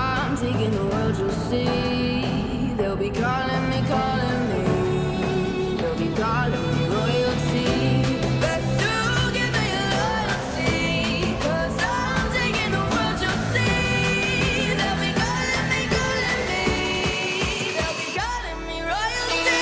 I'm taking the world, you'll see. They'll be calling me, they'll be calling me royalty. Best to give me loyalty, 'cause I'm taking the world, you'll see. They'll be calling me, they'll be calling me royalty.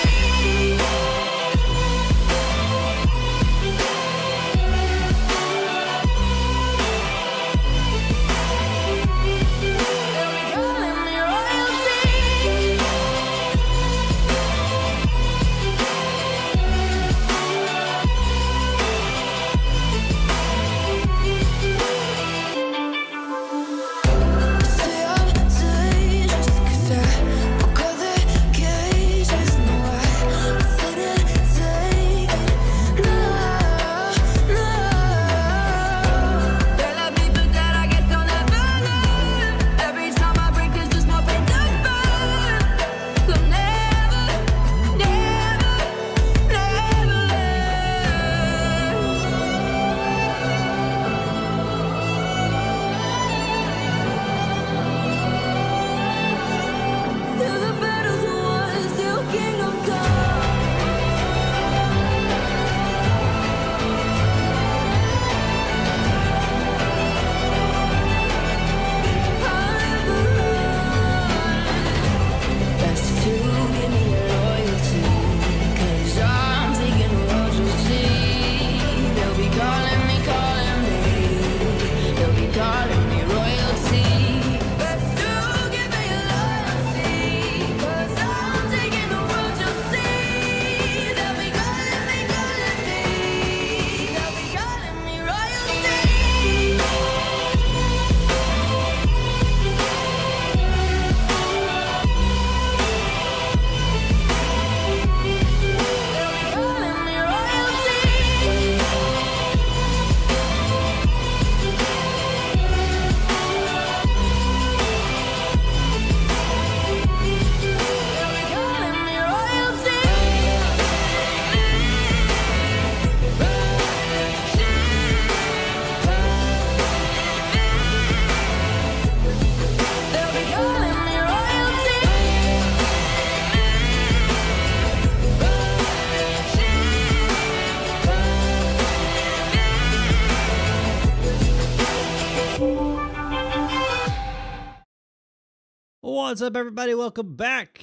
What's up, everybody? Welcome back.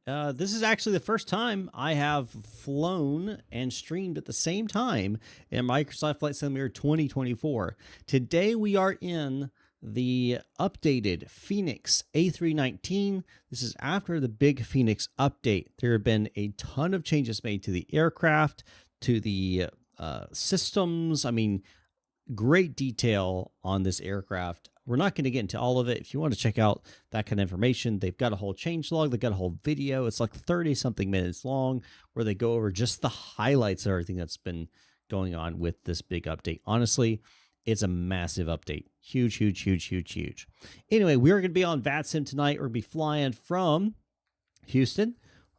This is actually the first time I have flown and streamed at the same time in Microsoft Flight Simulator 2024. Today we are in the updated Fenix A319. This is after the Big Fenix update. There have been a ton of changes made to the aircraft, to the systems. I mean, great detail on this aircraft. We're not going to get into all of it. If you want to check out that kind of information, they've got a whole changelog. They've got a whole video. It's like 30-something minutes long where they go over just the highlights of everything that's been going on with this big update. Honestly, it's a massive update. Huge, huge, huge, huge, huge. Anyway, we're going to be on VATSIM tonight. We're going to be flying from Houston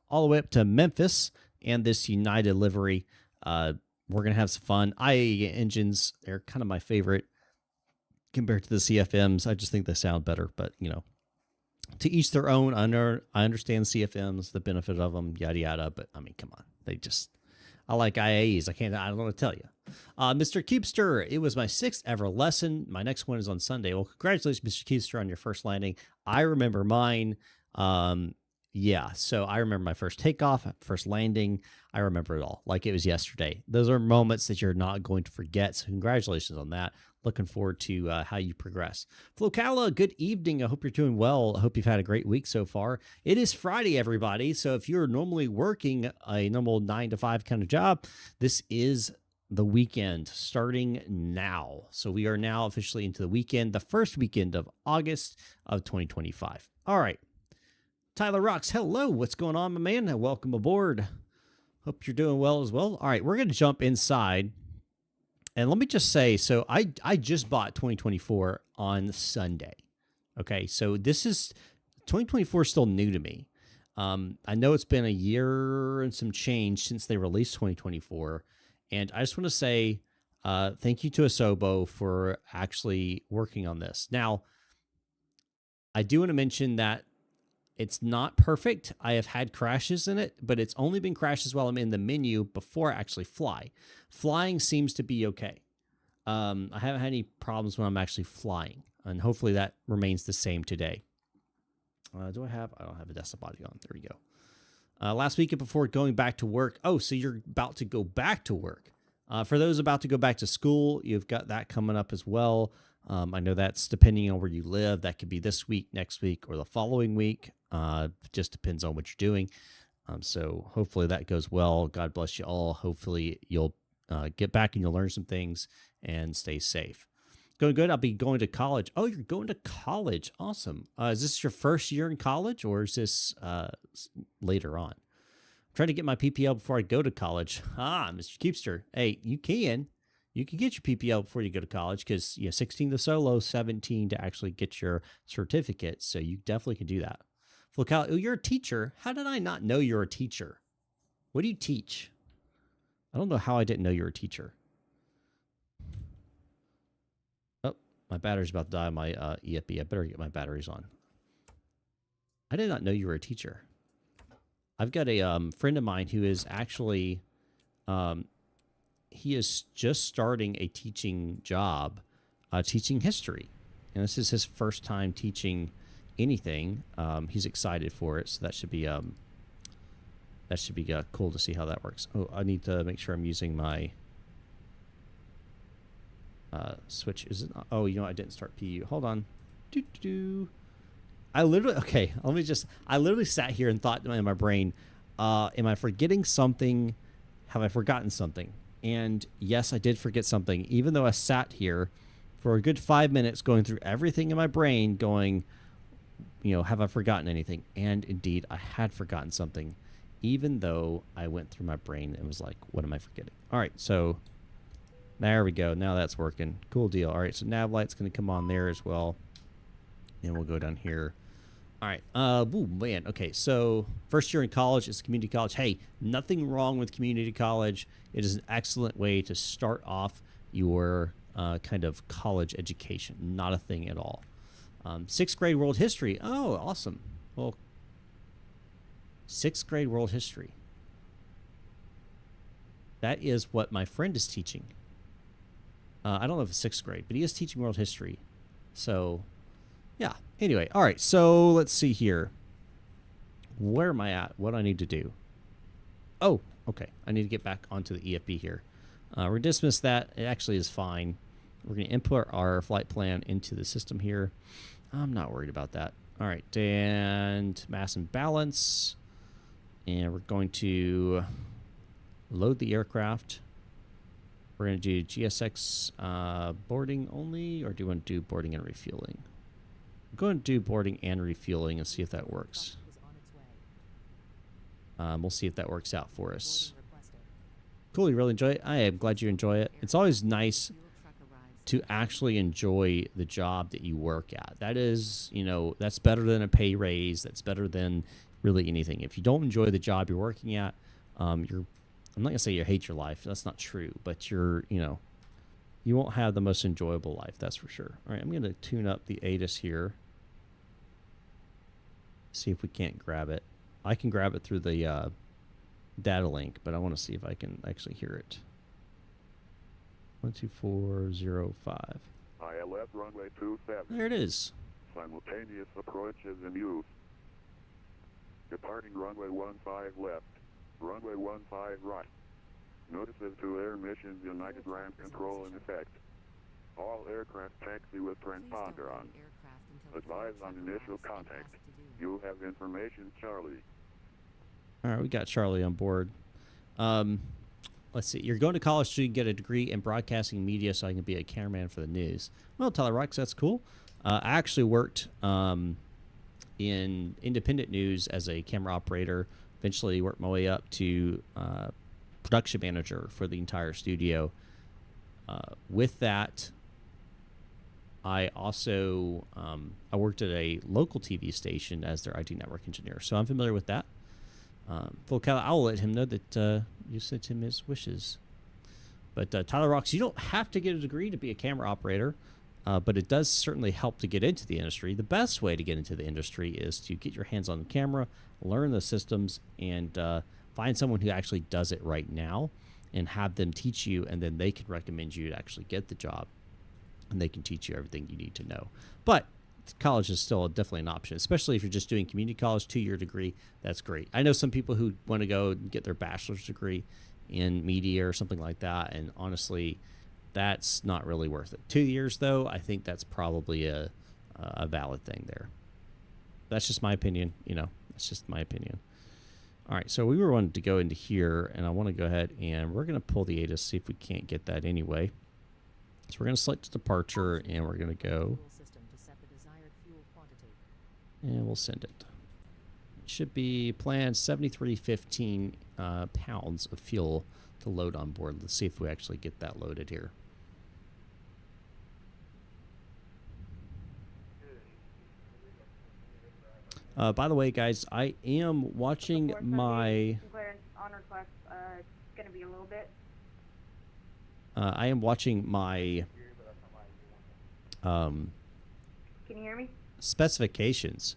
all the way up to Memphis and this United livery. We're going to have some fun. IAEA engines, they're kind of my favorite compared to the CFMs. I just think they sound better, but you know, to each their own. I understand CFMs, the benefit of them, yada yada, but I mean, come on, I like IAEs. I don't want to tell you. Mr. Keepster, it was my 6th ever lesson. My next one is on Sunday. Well, congratulations, Mr. Keepster, on your first landing. I remember mine. Yeah, so I remember my first takeoff, first landing. I remember it all like it was yesterday. Those are moments that you're not going to forget. So congratulations on that. Looking forward to how you progress. Flocala, good evening. I hope you're doing well. I hope you've had a great week so far. It is Friday, everybody. So if you're normally working a normal 9 to 5 kind of job, this is the weekend starting now. So we are now officially into the weekend, the first weekend of August of 2025. All right. Tyler Rocks, hello. What's going on, my man? Welcome aboard. Hope you're doing well as well. All right, we're going to jump inside. And let me just say, so I just bought 2024 on Sunday. Okay, so this is 2024 is still new to me. I know it's been a year and some change since they released 2024. And I just want to say thank you to Asobo for actually working on this. Now, I do want to mention that it's not perfect. I have had crashes in it, but it's only been crashes while I'm in the menu before I actually fly. Flying seems to be okay. I haven't had any problems when I'm actually flying, and hopefully that remains the same today. I don't have a desktop audio on. There we go. Last weekend before going back to work. Oh, so you're about to go back to work. For those about to go back to school, you've got that coming up as well. I know that's depending on where you live. That could be this week, next week, or the following week. Just depends on what you're doing. So hopefully that goes well. God bless you all. Hopefully you'll get back and you'll learn some things and stay safe. Going good. I'll be going to college. Oh, you're going to college. Awesome. Is this your first year in college, or is this later on? I'm trying to get my PPL before I go to college. Mr. Keepster. Hey, you can get your PPL before you go to college, because 16 to solo, 17 to actually get your certificate. So you definitely can do that. Oh, you're a teacher. How did I not know you're a teacher? What do you teach? I don't know how I didn't know you're a teacher. Oh, my battery's about to die on my EFB. I better get my batteries on. I did not know you were a teacher. I've got a friend of mine who is actually, he is just starting a teaching job, teaching history. And this is his first time teaching anything. He's excited for it, so that should be cool to see how that works. Oh, I need to make sure I'm using my switch. Is it? Oh, I didn't start PU. Hold on. I literally sat here and thought in my brain, am I forgetting something? Have I forgotten something? And yes, I did forget something, even though I sat here for a good 5 minutes going through everything in my brain going, have I forgotten anything? And indeed, I had forgotten something, even though I went through my brain and was like, what am I forgetting? All right, so there we go. Now that's working. Cool deal. All right, so nav light's going to come on there as well. And we'll go down here. All right. Ooh, man. Okay, so first year in college is community college. Hey, nothing wrong with community college. It is an excellent way to start off your kind of college education. Not a thing at all. 6th grade world history. Oh, awesome. Well, 6th grade world history. That is what my friend is teaching. I don't know if it's 6th grade, but he is teaching world history. So, yeah. Anyway, all right. So let's see here. Where am I at? What do I need to do? Oh, okay. I need to get back onto the EFB here. We're going to dismiss that. It actually is fine. We're going to input our flight plan into the system here. I'm not worried about that. All right. And mass and balance. And we're going to load the aircraft. We're going to do GSX boarding only, or do you want to do boarding and refueling? I'm going to do boarding and refueling and see if that works. We'll see if that works out for us. Cool, you really enjoy it? I am glad you enjoy it. It's always nice to actually enjoy the job that you work at. That is, that's better than a pay raise. That's better than really anything. If you don't enjoy the job you're working at, I'm not going to say you hate your life. That's not true. But you won't have the most enjoyable life. That's for sure. All right, I'm going to tune up the ATIS here. See if we can't grab it. I can grab it through the data link, but I want to see if I can actually hear it. 12405. ILS runway 27. There it is. Simultaneous approach is in use. Departing runway 15 left. Runway 15 right. Notices to air missions United RAM control in effect. All aircraft taxi with transponder on. Advise on initial contact. You have information, Charlie. All right, we got Charlie on board. Let's see. You're going to college so you can get a degree in broadcasting media so I can be a cameraman for the news. Well, Tyler Rocks, that's cool. I actually worked in independent news as a camera operator. Eventually worked my way up to production manager for the entire studio. With that, I also I worked at a local TV station as their IT network engineer. So I'm familiar with that. I'll let him know that you sent him his wishes. But Tyler Rocks, you don't have to get a degree to be a camera operator. but it does certainly help to get into the industry. The best way to get into the industry is to get your hands on the camera, learn the systems, and find someone who actually does it right now and have them teach you, and then they can recommend you to actually get the job, and they can teach you everything you need to know. But college is still definitely an option, especially if you're just doing community college, 2-year degree. That's great. I know some people who want to go and get their bachelor's degree in media or something like that, and honestly, that's not really worth it. 2 years, though, I think that's probably a valid thing there. That's just my opinion. You know, that's just my opinion. All right, so we were wanting to go into here, and I want to go ahead and we're going to pull the ATIS, see if we can't get that anyway. So we're going to select departure, and we're going to go, and we'll send it. It should be planned 7315 pounds of fuel to load on board. Let's see if we actually get that loaded here. By the way, guys, I am watching my... On request, it's going to be a little bit. I am watching my... Can you hear me? specifications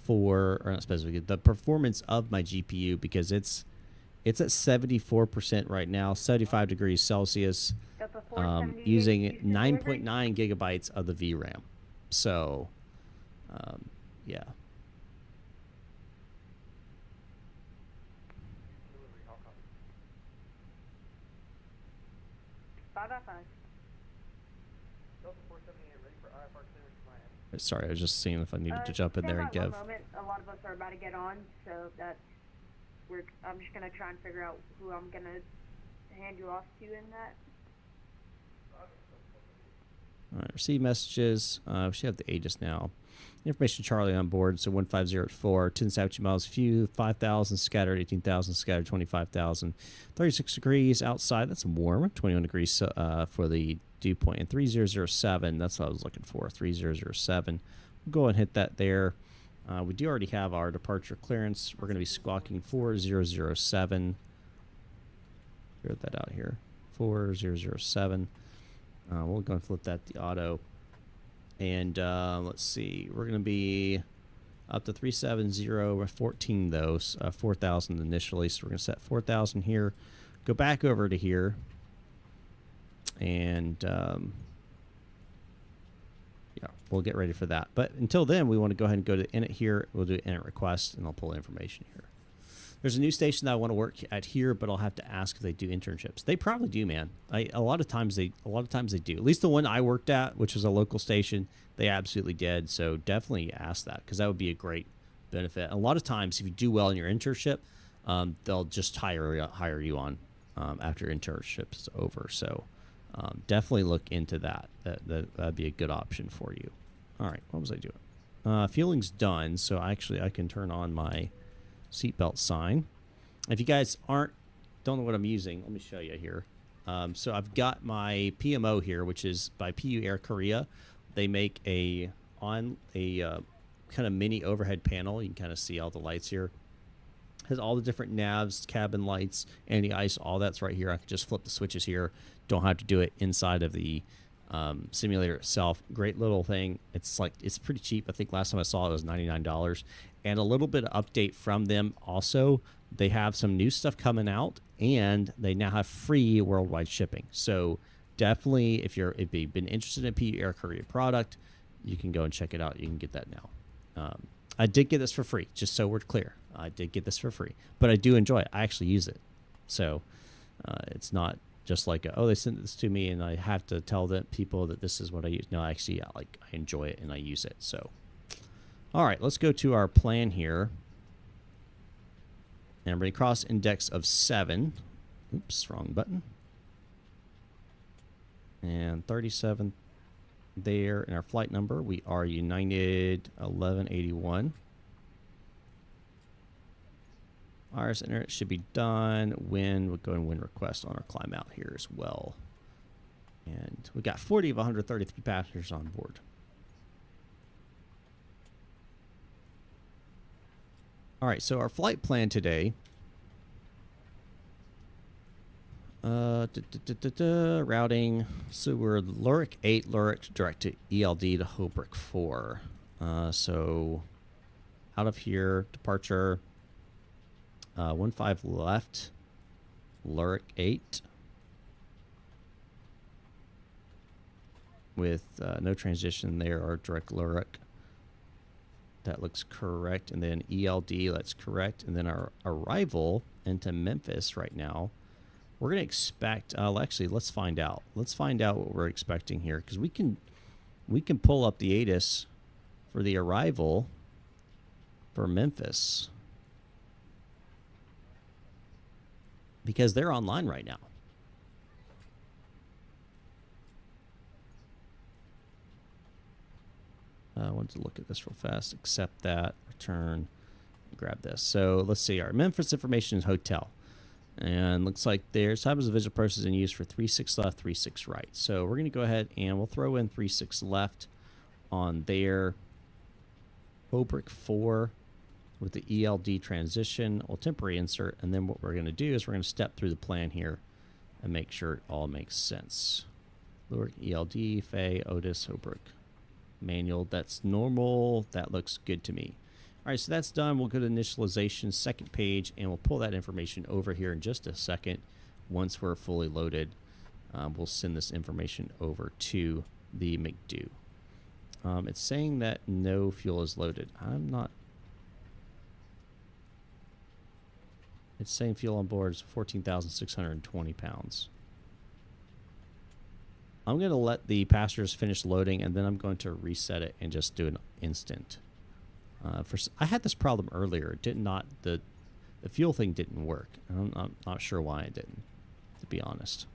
for, or not specifications, the performance of my GPU, because it's at 74% right now, 75 degrees Celsius, using 9.9 gigabytes of the VRAM. So, yeah. Sorry, I was just seeing if I needed to jump in there and give. Moment, a lot of us are about to get on, so that's I'm just gonna try and figure out who I'm gonna hand you off to in that. All right, receive messages. We should have the ATIS now. Information Charlie on board, so 15084, 10 Savage miles, few, 5,000 scattered, 18,000 scattered, 25,000, 36 degrees outside. That's warm. 21 degrees for the dew point, and 3007. That's what I was looking for. 3007. We'll go and hit that there. We do already have our departure clearance. We're going to be squawking 4007. Clear that out here. 4007. We'll go and flip that to auto. And let's see, we're going to be up to 370, 14 though, 4,000 initially. So we're going to set 4,000 here, go back over to here, and yeah, we'll get ready for that. But until then, we want to go ahead and go to init here. We'll do init request, and I'll pull information here. There's a new station that I want to work at here, but I'll have to ask if they do internships. They probably do, man. A lot of times they do. At least the one I worked at, which was a local station, they absolutely did. So definitely ask that, because that would be a great benefit. A lot of times, if you do well in your internship, they'll just hire you on after your internship is over. So definitely look into that. That'd be a good option for you. All right, what was I doing? Fueling's done, so I can turn on my seatbelt sign. If you guys don't know what I'm using, let me show you here. So I've got my PMO here, which is by PU Air Korea. They make a kind of mini overhead panel. You can kind of see all the lights here. Has all the different navs, cabin lights, anti-ice, all that's right here. I can just flip the switches here. Don't have to do it inside of the simulator itself. Great little thing. It's pretty cheap. I think last time I saw it was $99. And a little bit of update from them also. They have some new stuff coming out, and they now have free worldwide shipping. So definitely, if you've been interested in a PU Air Korea product, you can go and check it out. You can get that now. I did get this for free, just so we're clear. I did get this for free, but I do enjoy it. I actually use it. So it's not just like, oh, they sent this to me and I have to tell the people that this is what I use. No, actually, I enjoy it and I use it. So, all right, let's go to our plan here. And I'm going to cross index of 7. Oops, wrong button. And 37 there. And our flight number, we are United 1181. Ours internet should be done. We'll go and win request on our climb out here as well. And we got 40 of 133 passengers on board. All right, so our flight plan today, Routing. So we're Luric 8, Luric direct to ELD to Hobrick 4. So out of here, departure 15 left, Luric 8 with no transition there or direct Luric. That looks correct. And then ELD, that's correct. And then our arrival into Memphis right now, we're going to expect, actually, let's find out. Let's find out what we're expecting here, because we can pull up the ATIS for the arrival for Memphis, because they're online right now. I wanted to look at this real fast. Accept that. Return. Grab this. So let's see. Our Memphis information is hotel. And looks like there's time as a visual process in use for 3-6 left, 3-6 right. So we're going to go ahead and we'll throw in 3-6 left on there. Hobrick 4 with the ELD transition. We'll temporary insert. And then what we're going to do is we're going to step through the plan here and make sure it all makes sense. Luric, ELD, Faye, Otis, Hobrick. Manual, that's normal. That looks good to me. All right, so that's done. We'll go to initialization, second page, and we'll pull that information over here in just a second. Once we're fully loaded, we'll send this information over to the McDo. It's saying that no fuel is loaded. I'm not. It's saying fuel on board is 14,620 pounds. I'm going to let the passengers finish loading, and then I'm going to reset it and just do an instant. I had this problem earlier. It did not, the fuel thing didn't work. I'm not sure why it didn't, to be honest.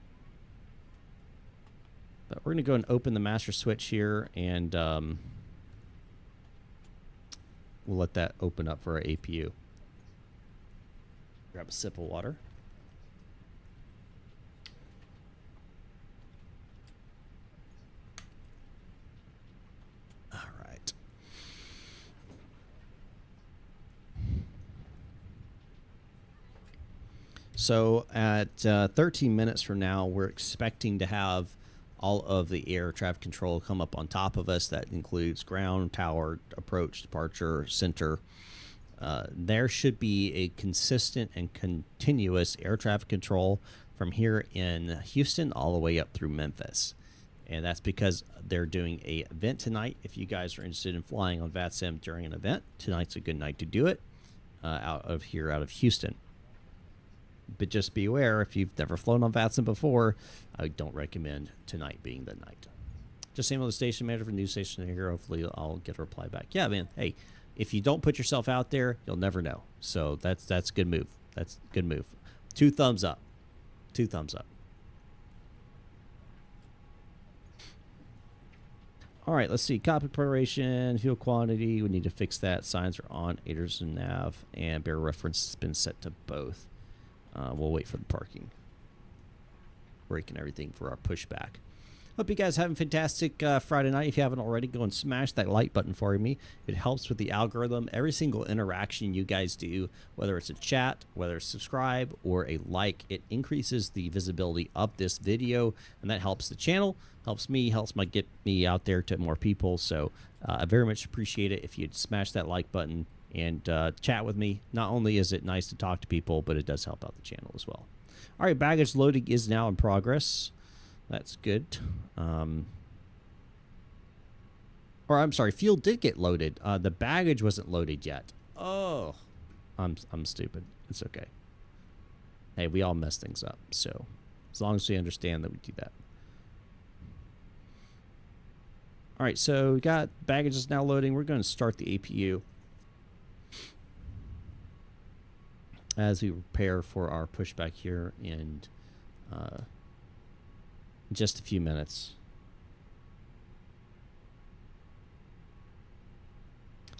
But we're going to go and open the master switch here, and we'll let that open up for our APU. Grab a sip of water. So at 13 minutes from now, we're expecting to have all of the air traffic control come up on top of us. That includes ground, tower, approach, departure, center. There should be a consistent and continuous air traffic control from here in Houston all the way up through Memphis. And that's because they're doing an event tonight. If you guys are interested in flying on VATSIM during an event, tonight's a good night to do it out of Houston. But just be aware, if you've never flown on VATSIM before, I don't recommend tonight being the night. Just email the station manager for the news station here. Hopefully I'll get a reply back. Yeah, man. Hey, if you don't put yourself out there, you'll never know. So that's a good move. That's a good move. 2 thumbs up. 2 thumbs up. All right, let's see. Cockpit preparation, fuel quantity. We need to fix that. Signs are on. Aiders and nav. And bear reference has been set to both. We'll wait for the parking brake and everything for our pushback. Hope you guys have a fantastic Friday night. If you haven't already, go and smash that like button for me. It helps with the algorithm. Every single interaction you guys do, whether it's a chat, whether it's subscribe or a like, it increases the visibility of this video, and that helps the channel, helps me, get me out there to more people. So I very much appreciate it if you'd smash that like button and chat with me. Not only is it nice to talk to people, but it does help out the channel as well. All right, baggage loading is now in progress. That's good. Or I'm sorry, fuel did get loaded. The baggage wasn't loaded yet. Oh, I'm stupid. It's okay. Hey, we all mess things up. So as long as we understand that we do that. All right, so we got baggage is now loading. We're going to start the APU as we prepare for our pushback here in just a few minutes.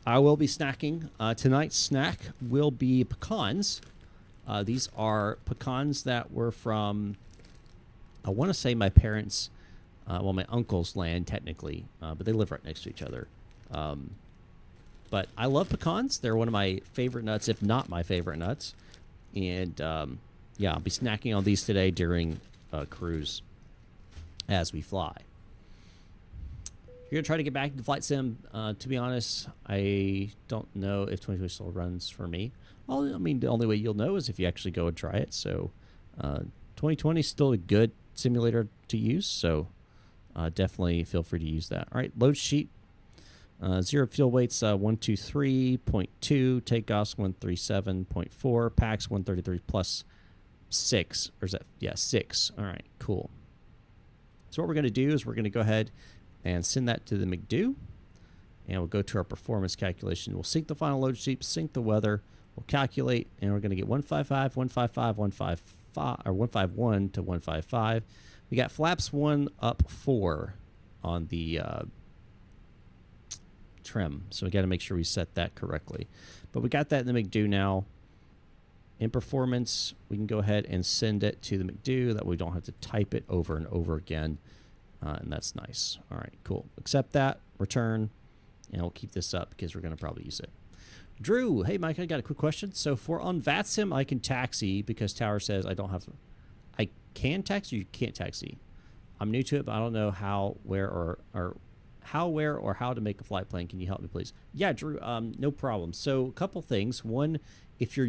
I will be snacking. Tonight's snack will be pecans. These are pecans that were from, I want to say my parents, well, my uncle's land technically, but they live right next to each other. But I love pecans. They're one of my favorite nuts, if not my favorite nuts. And yeah, I'll be snacking on these today during cruise as we fly. You're going to try to get back into flight sim. To be honest, I don't know if 2020 still runs for me. Well, I mean, the only way you'll know is if you actually go and try it. So 2020 is still a good simulator to use. So definitely feel free to use that. All right, load sheet. Zero fuel weights 123.2, takeoffs 137.4, packs 133 plus 6, or is that, yeah, 6. All right, cool. So what we're going to do is we're going to go ahead and send that to the McDo, and we'll go to our performance calculation. We'll sync the final load sheet, sync the weather, we'll calculate, and we're going to get 155, 155, 155, or 151 to 155. We got flaps 1 up 4 on the trim, so we got to make sure we set that correctly. But we got that in the McDo now. In performance, we can go ahead and send it to the McDo, that we don't have to type it over and over again, and that's nice. All right, cool. Accept that, return, and we'll keep this up because we're going to probably use it. Drew, hey Mike, I got a quick question. So for on VATSIM, I can taxi because Tower says I don't have to. I can taxi, you can't taxi. I'm new to it, but I don't know how, where, or how to make a flight plan. Can you help me, please? Yeah, Drew, no problem. So a couple things. One, if you're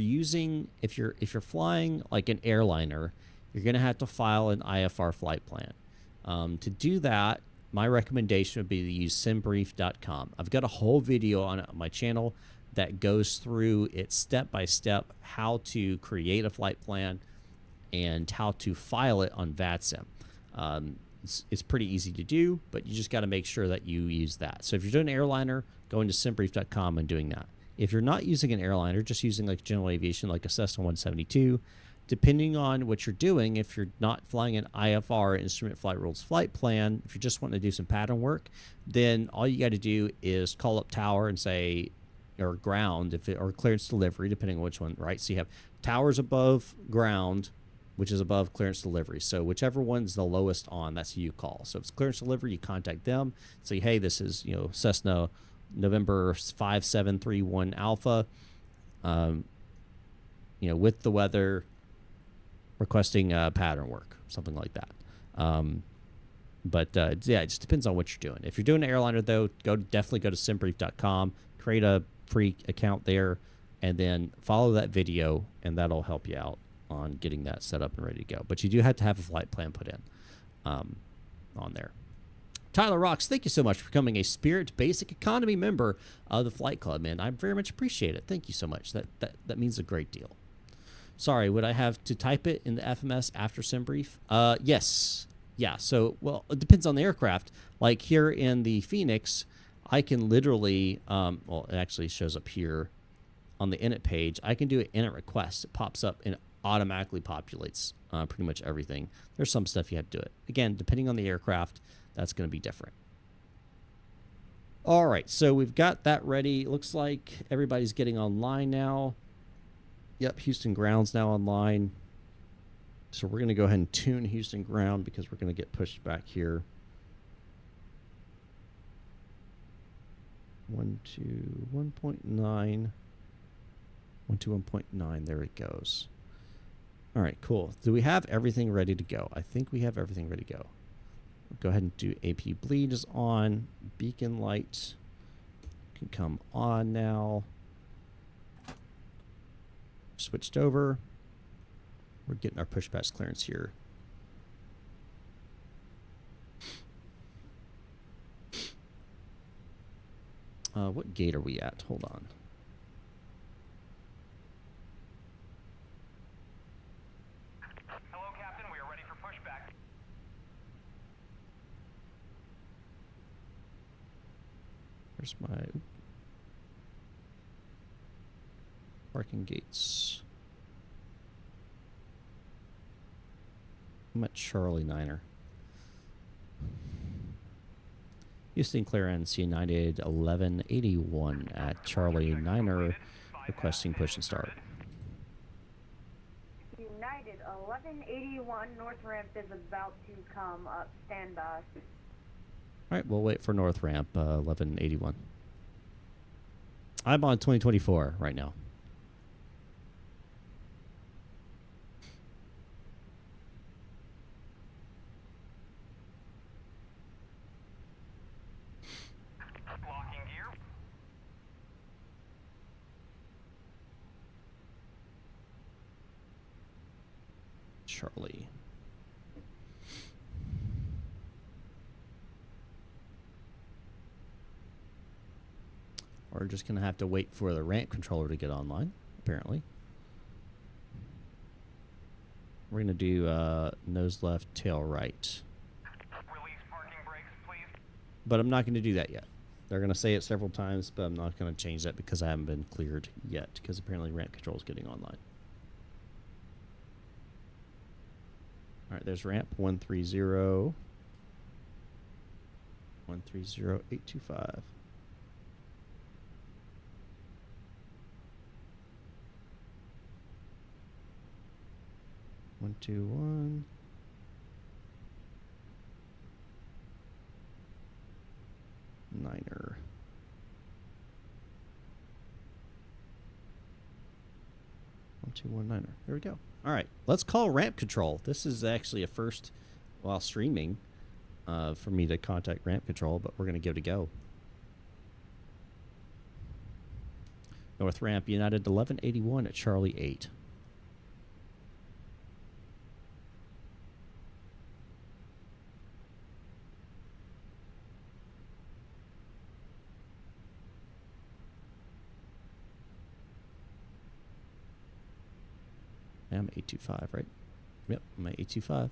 flying like an airliner, you're going to have to file an IFR flight plan. To do that, my recommendation would be to use simbrief.com. I've got a whole video on my channel that goes through it step by step, how to create a flight plan and how to file it on VATSIM. It's pretty easy to do, but you just got to make sure that you use that. So if you're doing an airliner, go into simbrief.com and doing that. If you're not using an airliner, just using like general aviation, like a Cessna 172, depending on what you're doing, if you're not flying an IFR, Instrument Flight Rules flight plan, if you're just wanting to do some pattern work, then all you got to do is call up Tower and say, or ground, or clearance delivery, depending on which one, right? So you have towers above ground, which is above clearance delivery. So whichever one's the lowest on, that's who you call. So if it's clearance delivery, you contact them, say, hey, this is, Cessna November 5731 Alpha, with the weather, requesting pattern work, something like that. Yeah, it just depends on what you're doing. If you're doing an airliner, though, definitely go to simbrief.com, create a free account there, and then follow that video, and that'll help you out on getting that set up and ready to go. But you do have to have a flight plan put in on there. Tyler Rocks, thank you so much for becoming a Spirit Basic Economy member of the Flight Club, man. I very much appreciate it. Thank you so much. That means a great deal. Sorry, would I have to type it in the FMS after SimBrief? Yes. Yeah, so, well, it depends on the aircraft. Like here in the Fenix, I can literally, it actually shows up here on the init page. I can do an init request. It pops up and automatically populates pretty much everything. There's some stuff you have to do it. Again, depending on the aircraft, that's going to be different. All right, so we've got that ready. It looks like everybody's getting online now. Yep, Houston Ground's now online. So we're going to go ahead and tune Houston Ground because we're going to get pushed back here. 1.9. 1.9. There it goes. All right, cool. Do we have everything ready to go? I think we have everything ready to go. We'll go ahead and do AP bleed is on. Beacon light can come on now. Switched over. We're getting our pushback clearance here. What gate are we at? Hold on. Hello, Captain. We are ready for pushback. Where's my parking gates? I'm at Charlie Niner. Houston clearance United 1181 at Charlie Niner, requesting push and start. United 1181 North Ramp is about to come up. Stand by. All right, we'll wait for North Ramp 1181. I'm on 2024 right now. Charlie. We're just going to have to wait for the ramp controller to get online, apparently. We're going to do nose left, tail right. Release parking brakes, please. But I'm not going to do that yet. They're going to say it several times, but I'm not going to change that because I haven't been cleared yet, because apparently ramp control is getting online. All right, there's ramp 130. 130.825. One, two, one. Niner. One, two, one, niner. There we go. All right, let's call ramp control. This is actually a first while streaming for me to contact ramp control, but we're going to give it a go. North ramp, United 1181 at Charlie 8. I'm 825, right? Yep, I'm at 825.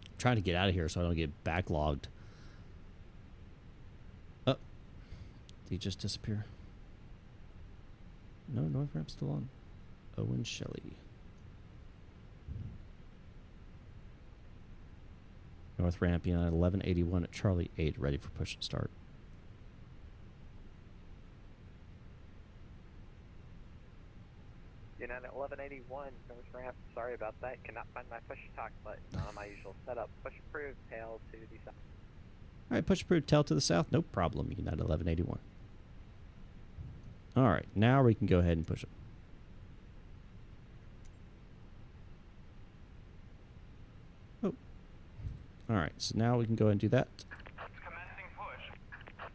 I'm trying to get out of here so I don't get backlogged. Oh, did he just disappear? No, North Ramp's still on. Owen Shelley. North ramp, United 1181 at Charlie 8, ready for push and start. United 1181, North ramp. Sorry about that. Cannot find my push to talk button on my usual setup. Push approved, tail to the south. All right, push approved, tail to the south. No problem, United 1181. All right, now we can go ahead and push it. All right, so now we can go ahead and do that. Commencing push.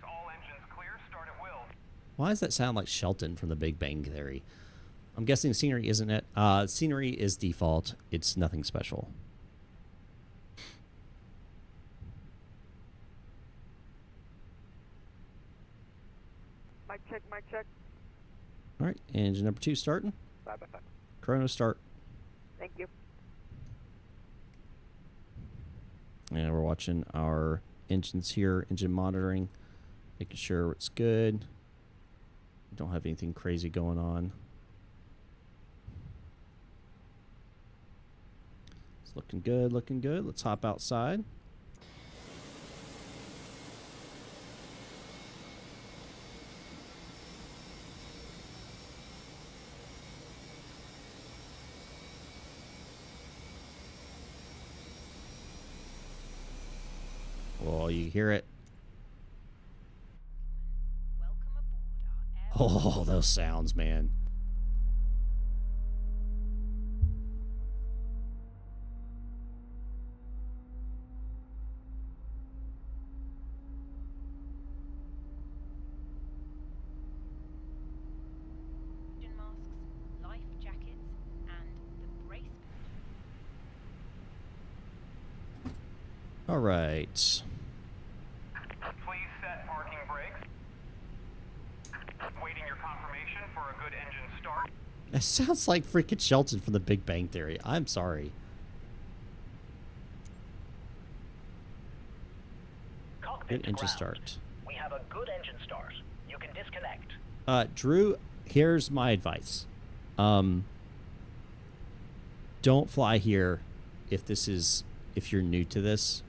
All engines clear. Start at will. Why does that sound like Shelton from The Big Bang Theory? I'm guessing scenery isn't it? Scenery is default. It's nothing special. Mic check, mic check. All right, engine number 2 starting. 5 by 5. Chrono start. Thank you. And we're watching our engines here, engine monitoring, making sure it's good. Don't have anything crazy going on. It's looking good, looking good. Let's hop outside. Oh, you hear it? Oh, those sounds, man. Masks, life jackets, and the brace. All right. Please set parking brakes. Waiting your confirmation for a good engine start. That sounds like freaking Shelton from The Big Bang Theory. I'm sorry. Cockpit Good engine ground. start. We have a good engine start. You can disconnect. Drew, here's my advice. Don't fly here if you're new to this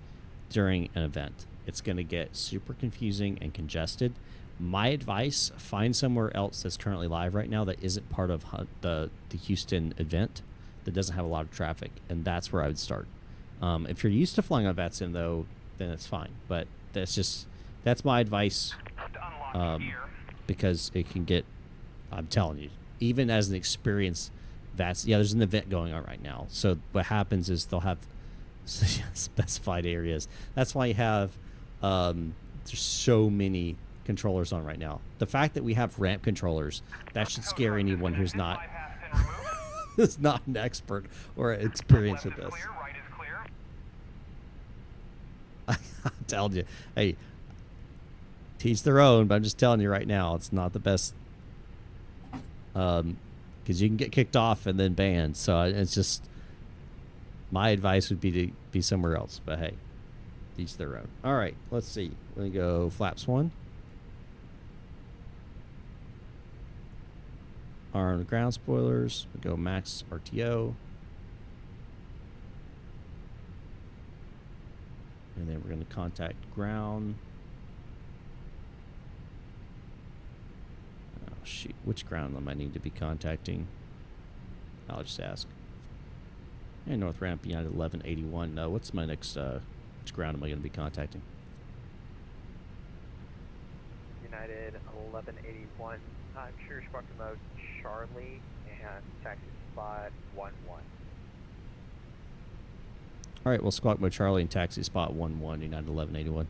during an event. It's going to get super confusing and congested. My advice, find somewhere else that's currently live right now that isn't part of the Houston event, that doesn't have a lot of traffic, and that's where I would start. If you're used to flying on VATSIM, though, then it's fine. But that's my advice, because it can get, I'm telling you, even as an experienced VATSIM, yeah, there's an event going on right now. So what happens is they'll have specified areas. That's why you have there's so many controllers on right now. The fact that we have ramp controllers, that should scare anyone who's not who's not an expert or experienced with this. Right is clear. I'm telling you, hey, teach their own, but I'm just telling you right now, it's not the best. Because you can get kicked off and then banned. So it's just, my advice would be to be somewhere else. But hey, each their own. All right, let's see. Let me go flaps 1. Armed ground spoilers. We go max RTO. And then we're going to contact ground. Oh, shoot. Which ground am I need to be contacting? I'll just ask. And North Ramp, United 1181. No, what's my next, which ground am I going to be contacting? United 1181. I'm sure squawk mode Charlie and taxi spot 11. All right, well, squawk mode Charlie and taxi spot 11, United 1181.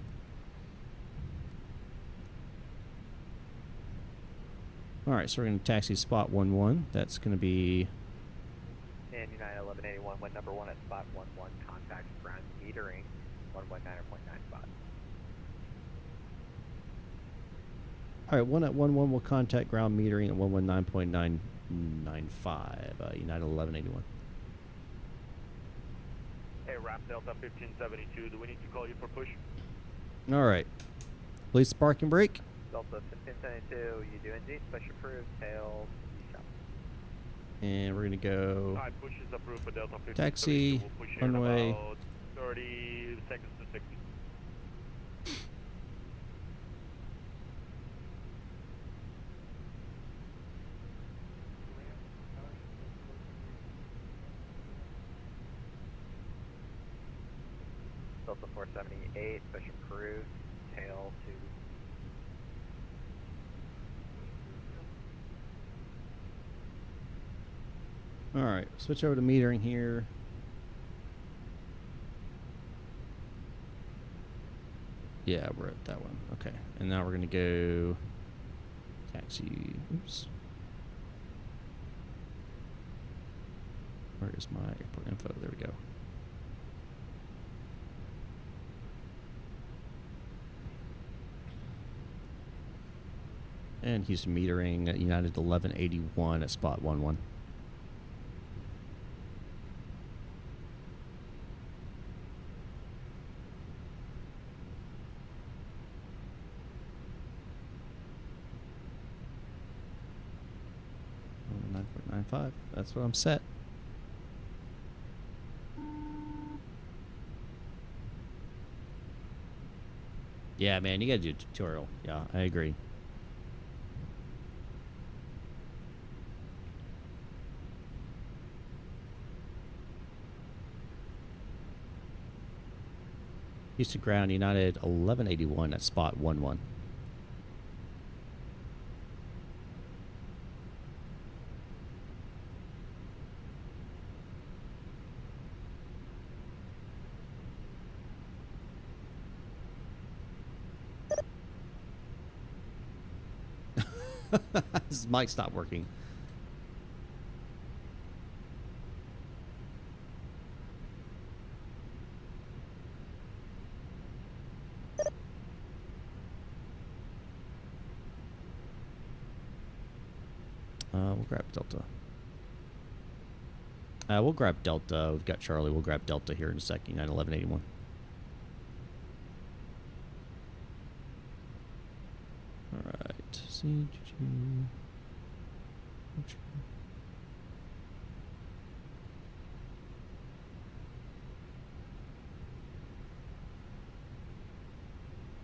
All right, so we're going to taxi spot 11. That's going to be... And United 1181, when number 1 at spot 11, contact ground metering 119.9 spot. All right, 1 at 11 will contact ground metering at 119.995, United 1181. Hey, Ramp Delta 1572, do we need to call you for push? All right. Please park and brake. Delta 1572, you do indeed, push approved, tail, south. And we're going to go Alright, push is approved for Delta 1572. taxi, We'll push here in runway. about 30 seconds to 60. Delta 478, push approved, tail to All right, switch over to metering here. Yeah, we're at that one. Okay, and now we're going to go taxi. Oops. Where is my airport info? There we go. And Houston metering at United 1181 at spot 11. .95. That's what I'm set. Yeah, man, you gotta do a tutorial. Yeah, I agree. Houston ground United 1181 at spot 11. This mic stopped working. We'll grab Delta. We'll grab Delta. We've got Charlie. We'll grab Delta here in a second. 1181. All right.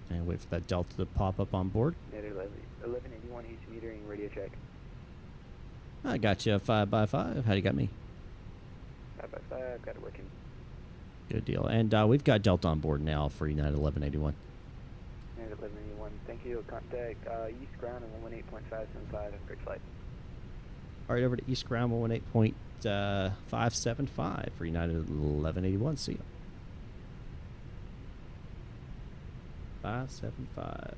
And wait for that Delta to pop up on board. 1181 Houston metering, radio check. I got you 5x5. How do you got me? 5x5, got it working. Good deal. And we've got Delta on board now for United 1181. United 1181, thank you. Contact East Ground and 118.575. Have a great flight. All right, over to East Ground 118.575 for United 1181. See you. 575.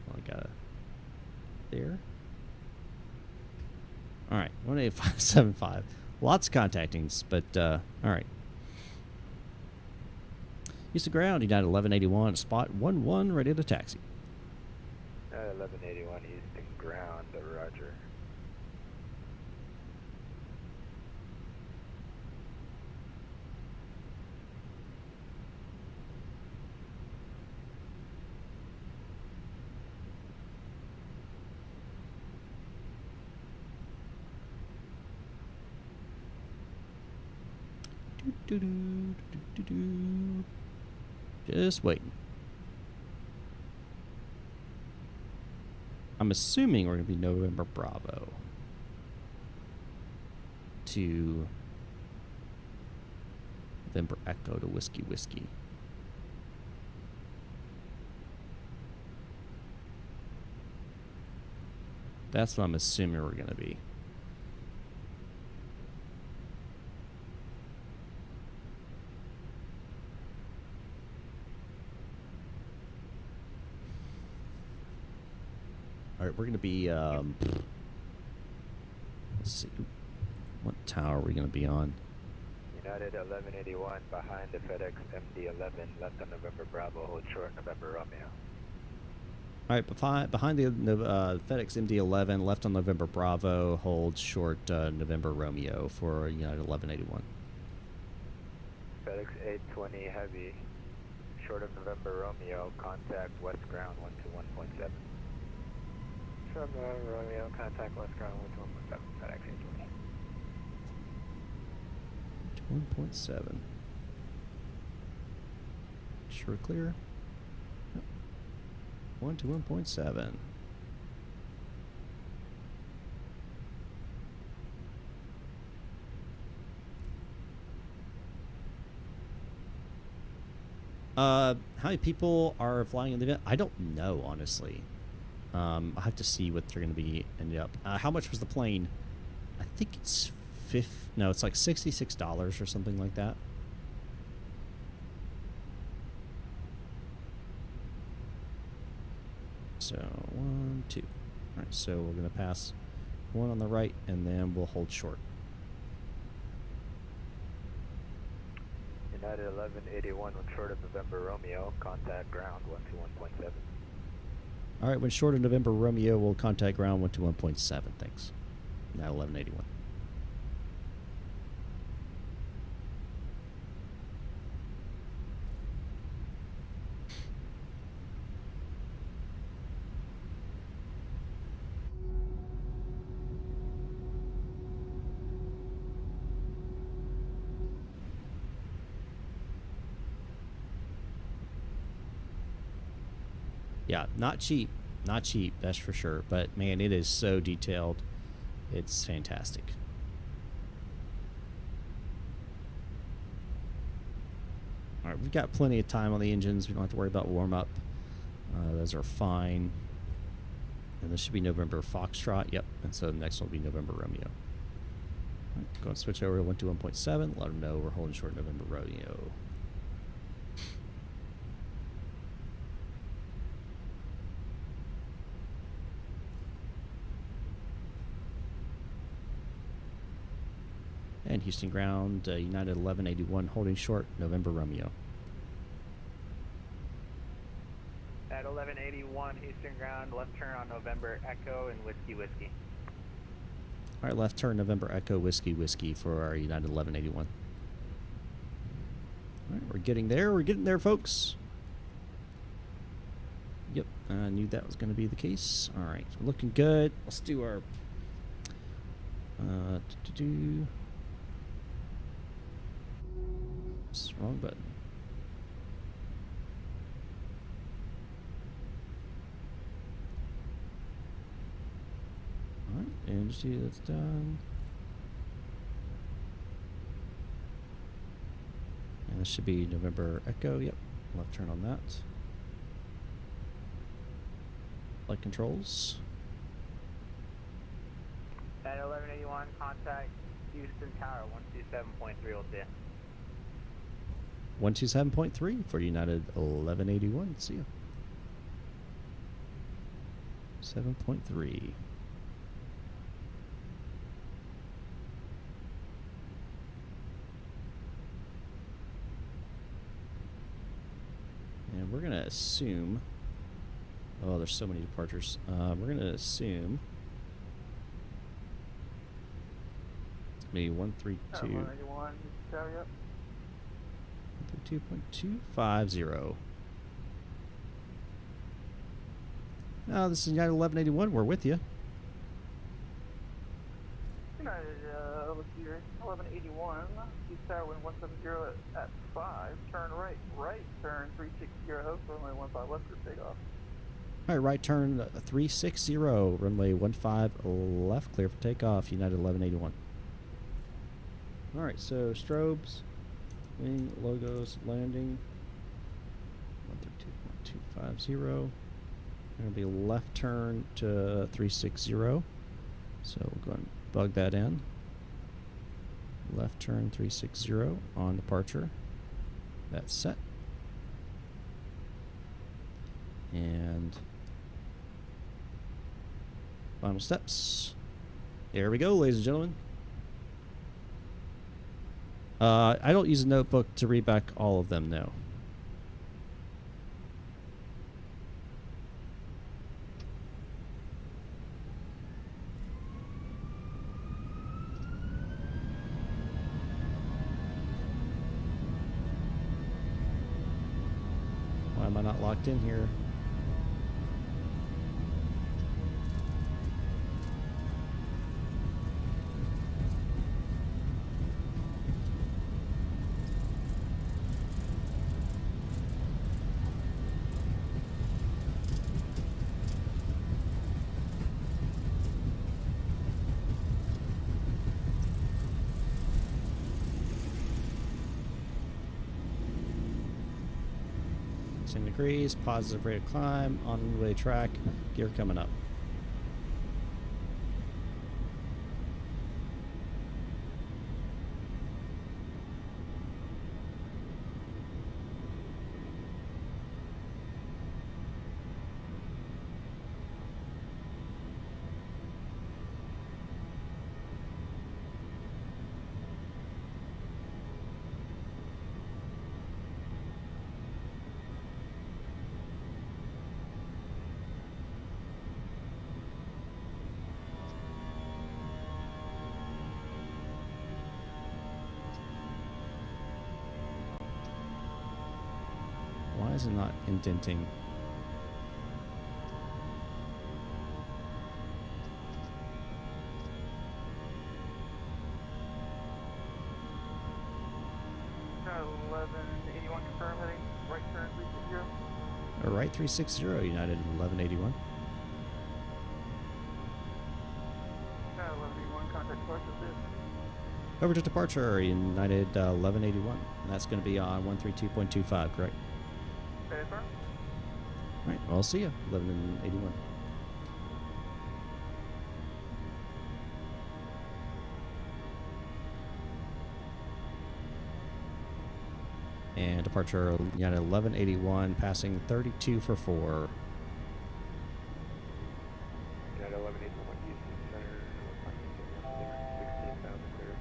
Well, I got it there. All right, 18575. Lots of contactings, but all right. Houston ground, United 1181, spot 11, ready to taxi. 1181 Houston ground, roger. Just waiting. I'm assuming we're going to be November Bravo to November Echo to Whiskey Whiskey. That's what I'm assuming we're going to be. All right, we're going to be, let's see, what tower are we going to be on? United 1181 behind the FedEx MD11, left on November Bravo, hold short November Romeo. All right, behind the FedEx MD11, left on November Bravo, hold short November Romeo for United 1181. FedEx 820 heavy, short of November Romeo, contact west ground 121.7. Short of November Romeo, contact west ground 121.7, FedEx 820. 1.7. Sure clear. 1 to 1.7. How many people are flying in the event? I don't know, honestly. I'll have to see what they're going to be ended up. How much was the plane? I think it's no, it's like $66 or something like that. So 1, 2. All right, so we're going to pass one on the right, and then we'll hold short. United 1181 when short of November Romeo, contact ground 121.7. All right, when short of November Romeo, we'll contact ground 121.7. Thanks. Now 1181. Yeah, not cheap. Not cheap, that's for sure. But, man, it is so detailed. It's fantastic. All right, we've got plenty of time on the engines. We don't have to worry about warm-up. Those are fine. And this should be November Foxtrot. Yep, and so the next one will be November Romeo. All right, go and switch over to 121.7. Let them know we're holding short November Romeo. And Houston ground, United 1181 holding short, November Romeo. At 1181 Houston ground, left turn on November Echo and Whiskey Whiskey. All right, left turn, November Echo, Whiskey Whiskey for our United 1181. All right, we're getting there. We're getting there, folks. Yep, I knew that was going to be the case. All right, we're looking good. Let's do our... Oops, wrong button. All right, energy, that's done. And this should be November Echo. Yep, left turn on that. Flight controls. At 1181, contact Houston Tower 127.302. 127.3 for United 1181. See ya. 7.3. And we're going to assume... Oh, there's so many departures. We're going to assume... It's going to be 132... 181, carry up. 132.250. No, this is United 1181. We're with you. United, let's see here. 1181. East Tower wind 170 at 5. Turn right. Right turn 360 host runway 15 left for takeoff. All right, right turn 360, runway 15 left, clear for takeoff, United 1181. All right, so strobes, wing, logos, landing, 132.250. Going to be left turn to 360. So we'll go and bug that in. Left turn 360 on departure. That's set. And final steps. There we go, ladies and gentlemen. I don't use a notebook to read back all of them, no. Why am I not locked in here? Degrees, positive rate of climb, on way track, gear coming up. Why is it not indenting? United 1181 confirm heading right turn 360. Or right 360, United 1181. United 1181 contact departure this. Over to departure, United 1181. And that's going to be on 132.25, correct? Okay, sir. All right, well, I'll see you, 1181. And departure, United 1181, passing 32 for 4. United 1181 Houston Center. 16,000 clear.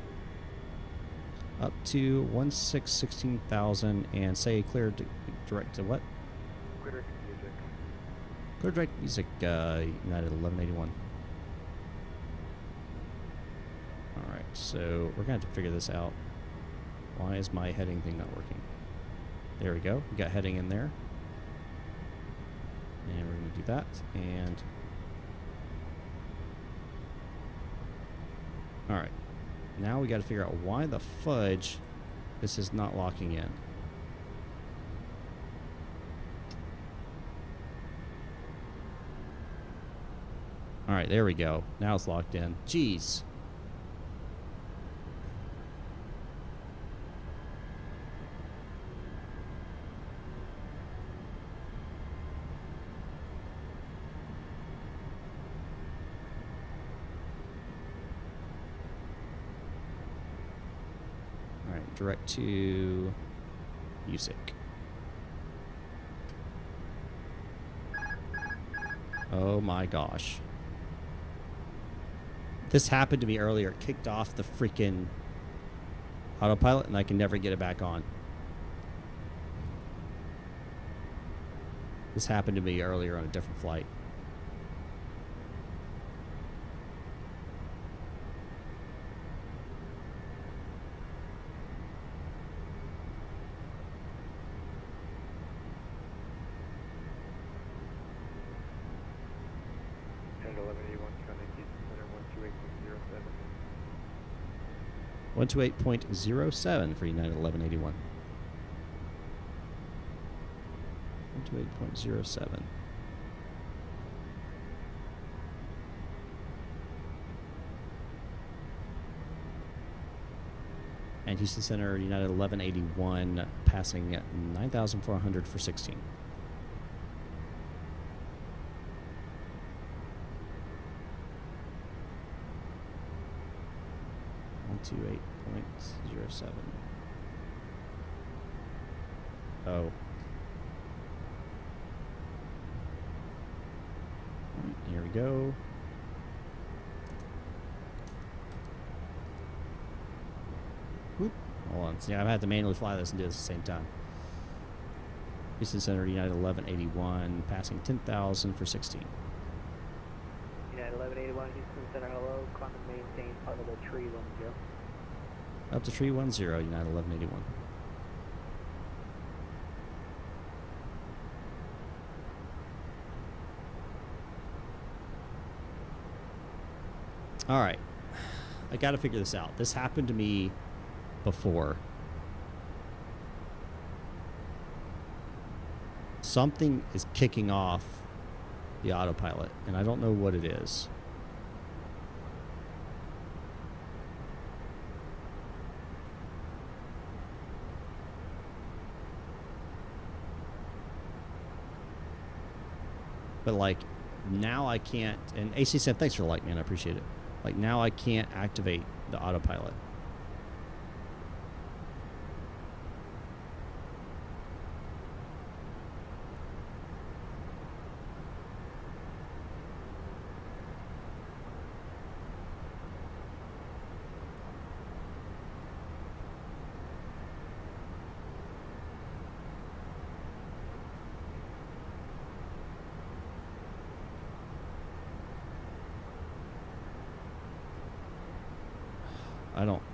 Up to 16,000 and say clear direct to what? Clear direct music. Clear direct music, United 1181. Alright, so we're going to have to figure this out. Why is my heading thing not working? There we go. We got heading in there. And we're going to do that. And alright. Now we got to figure out why the fudge this is not locking in. Alright, there we go. Now it's locked in. Jeez. Alright, direct to USIC. Oh my gosh. This happened to me earlier. It kicked off the freaking autopilot and I can never get it back on. This happened to me earlier on a different flight. United 1181, contact Houston Center 128.07 for United 1181. 128.07. And Houston Center, United 1181, passing at 9,400 for 16. To 8.07. Oh. Here we go. Whoop. Hold on. See, I've had to manually fly this and do this at the same time. Houston Center, United 1181, passing 10,000 for 16. United 1181, Houston Center, hello. Climb and maintain part of the tree 10. Up to tree 10, United 1181. All right. I got to figure this out. This happened to me before. Something is kicking off the autopilot, and I don't know what it is. But like now I can't, and AC said thanks for the like, man, I appreciate it. Like now I can't activate the autopilot.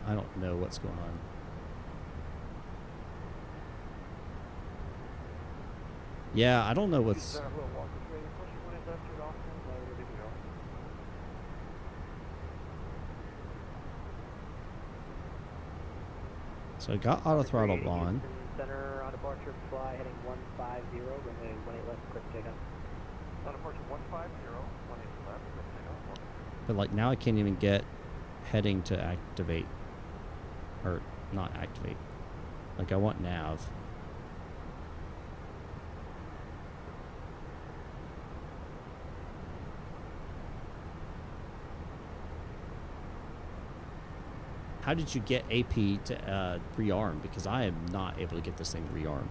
I don't know what's going on. Yeah, I don't know what's. So I got auto throttle on. Center on departure, fly heading 150, runway 18 left, quick takeoff. On departure 150, 18 left, quick takeoff. But like now I can't even get heading to activate, or not activate. Like I want nav. How did you get AP to rearm? Because I am not able to get this thing to rearm.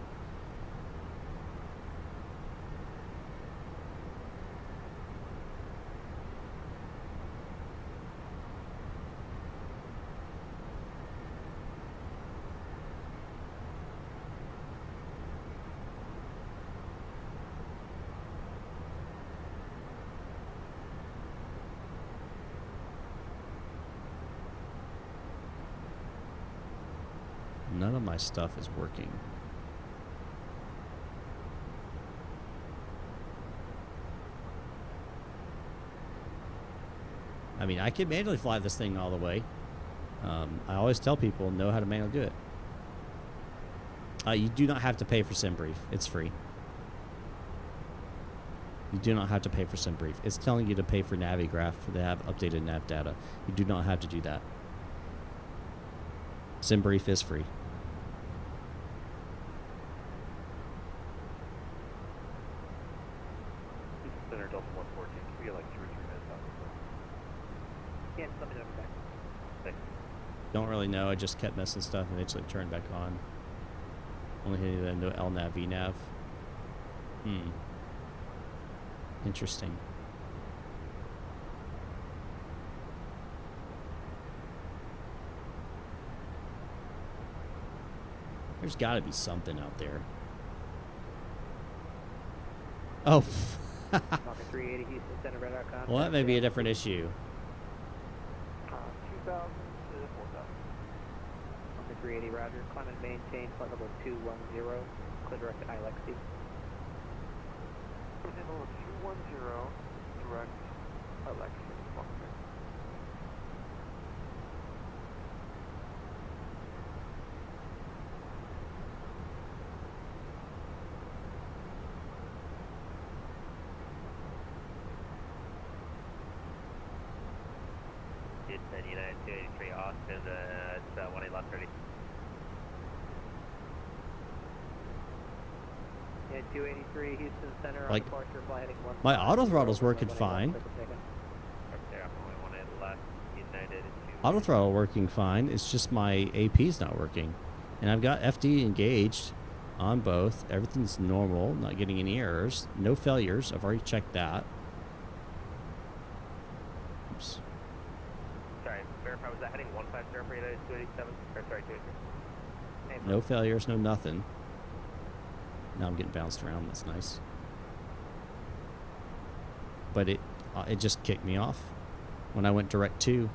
None of my stuff is working. I mean, I can manually fly this thing all the way. I always tell people, know how to manually do it. You do not have to pay for SimBrief. It's free. You do not have to pay for SimBrief. It's telling you to pay for Navigraph to have updated nav data. You do not have to do that. SimBrief is free. Center Delta 114, can be like 2 or 3 minutes out. Yeah, let me know back. Thanks. Don't really know. I just kept messing stuff and eventually turned back on. Only hitting the no LNAV, VNAV. Interesting. There's got to be something out there. Oh. 380 Houston Center, radar contact. Well, that may be a different issue. 2000 to 4000. 380, roger. Climb and maintain flight level 210. Clear direct to ILXC. Flight level 210, direct ILXC. Houston, United 283 Austin, it's 18 left 30. Yeah, 283 Houston Center, Like, on departure, fly heading 1. my auto throttle's working fine. There, only 18 left, United 2. Auto throttle working fine. It's just my AP's not working. And I've got FD engaged on both. Everything's normal, not getting any errors. No failures. I've already checked that. Oops. Sorry, verify, was that heading 150 for United 287? Or sorry, 283? No failures, no nothing. Now I'm getting bounced around. That's nice. But it just kicked me off when I went direct to.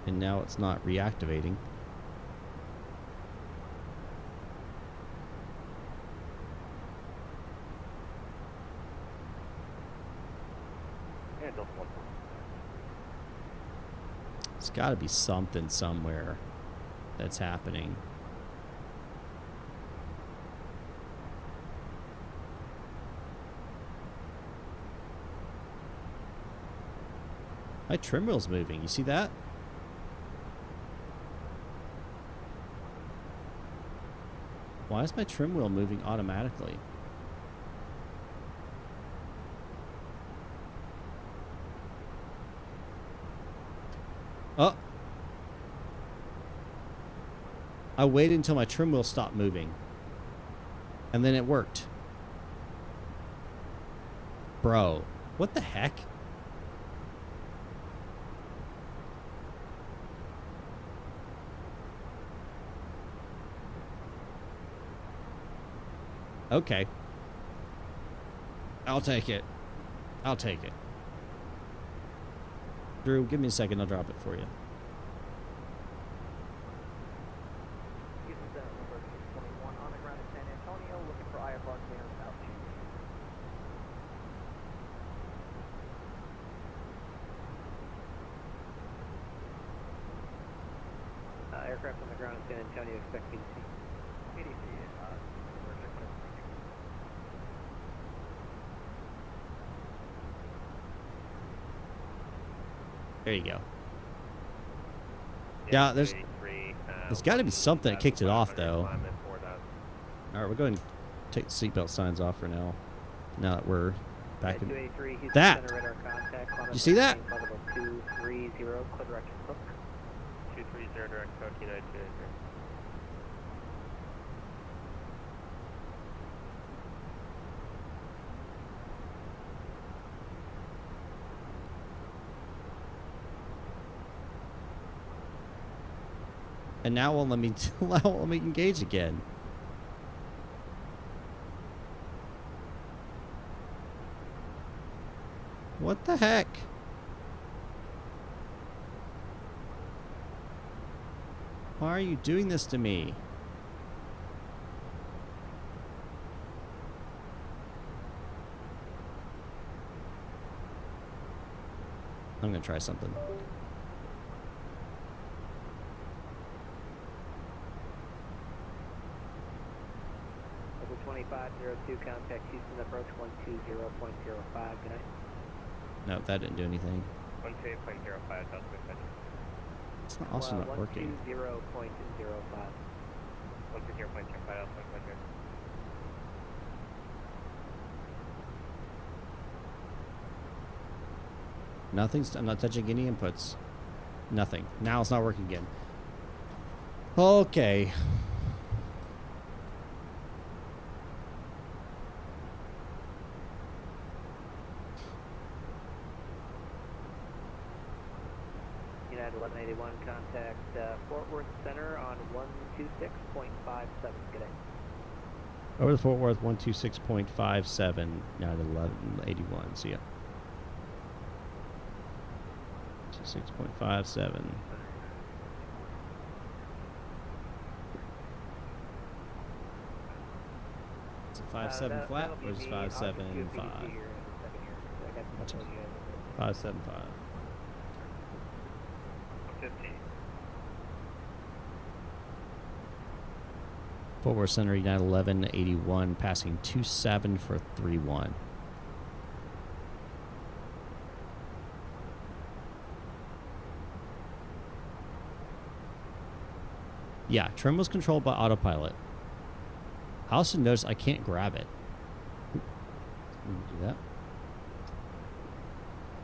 And now it's not reactivating. Yeah, Delta 1. It's got to be something somewhere that's happening. My trim wheel's moving. You see that? Why is my trim wheel moving automatically? Oh. I waited until my trim wheel stopped moving. And then it worked. Bro, what the heck? Okay. I'll take it. I'll take it. Drew, give me a second. I'll drop it for you. Houston Center, number 621, on the ground in San Antonio, looking for IFR clearance altitude. Aircraft on the ground in San Antonio, expect BDC. BDC, There you go. Yeah, there's got to be something that kicked it off, though. All right, we're going to take the seatbelt signs off for now. Now that we're back in that. You see that? 230, clear direction hook. 230 direct hook, United 283. And now won't let me engage again. What the heck? Why are you doing this to me? I'm gonna try something. Level 2502, contact Houston approach 120.05, good night. No, that didn't do anything. 128.05, Delta 6. It's not also not working. 120.05. 120.05, Delta 6. Nothing's. I'm not touching any inputs. Nothing. Now it's not working again. Okay. United 1181, contact Fort Worth Center on 126.57. Good day. Over the Fort Worth 126.57. Now to 1181. See ya. 26.57. Is it 5.7 flat or is it 5.75? 5.75. 15. Fort Worth Center, United 1181, passing 27 for 31. Yeah, trim was controlled by autopilot. I also noticed I can't grab it. Let me do that.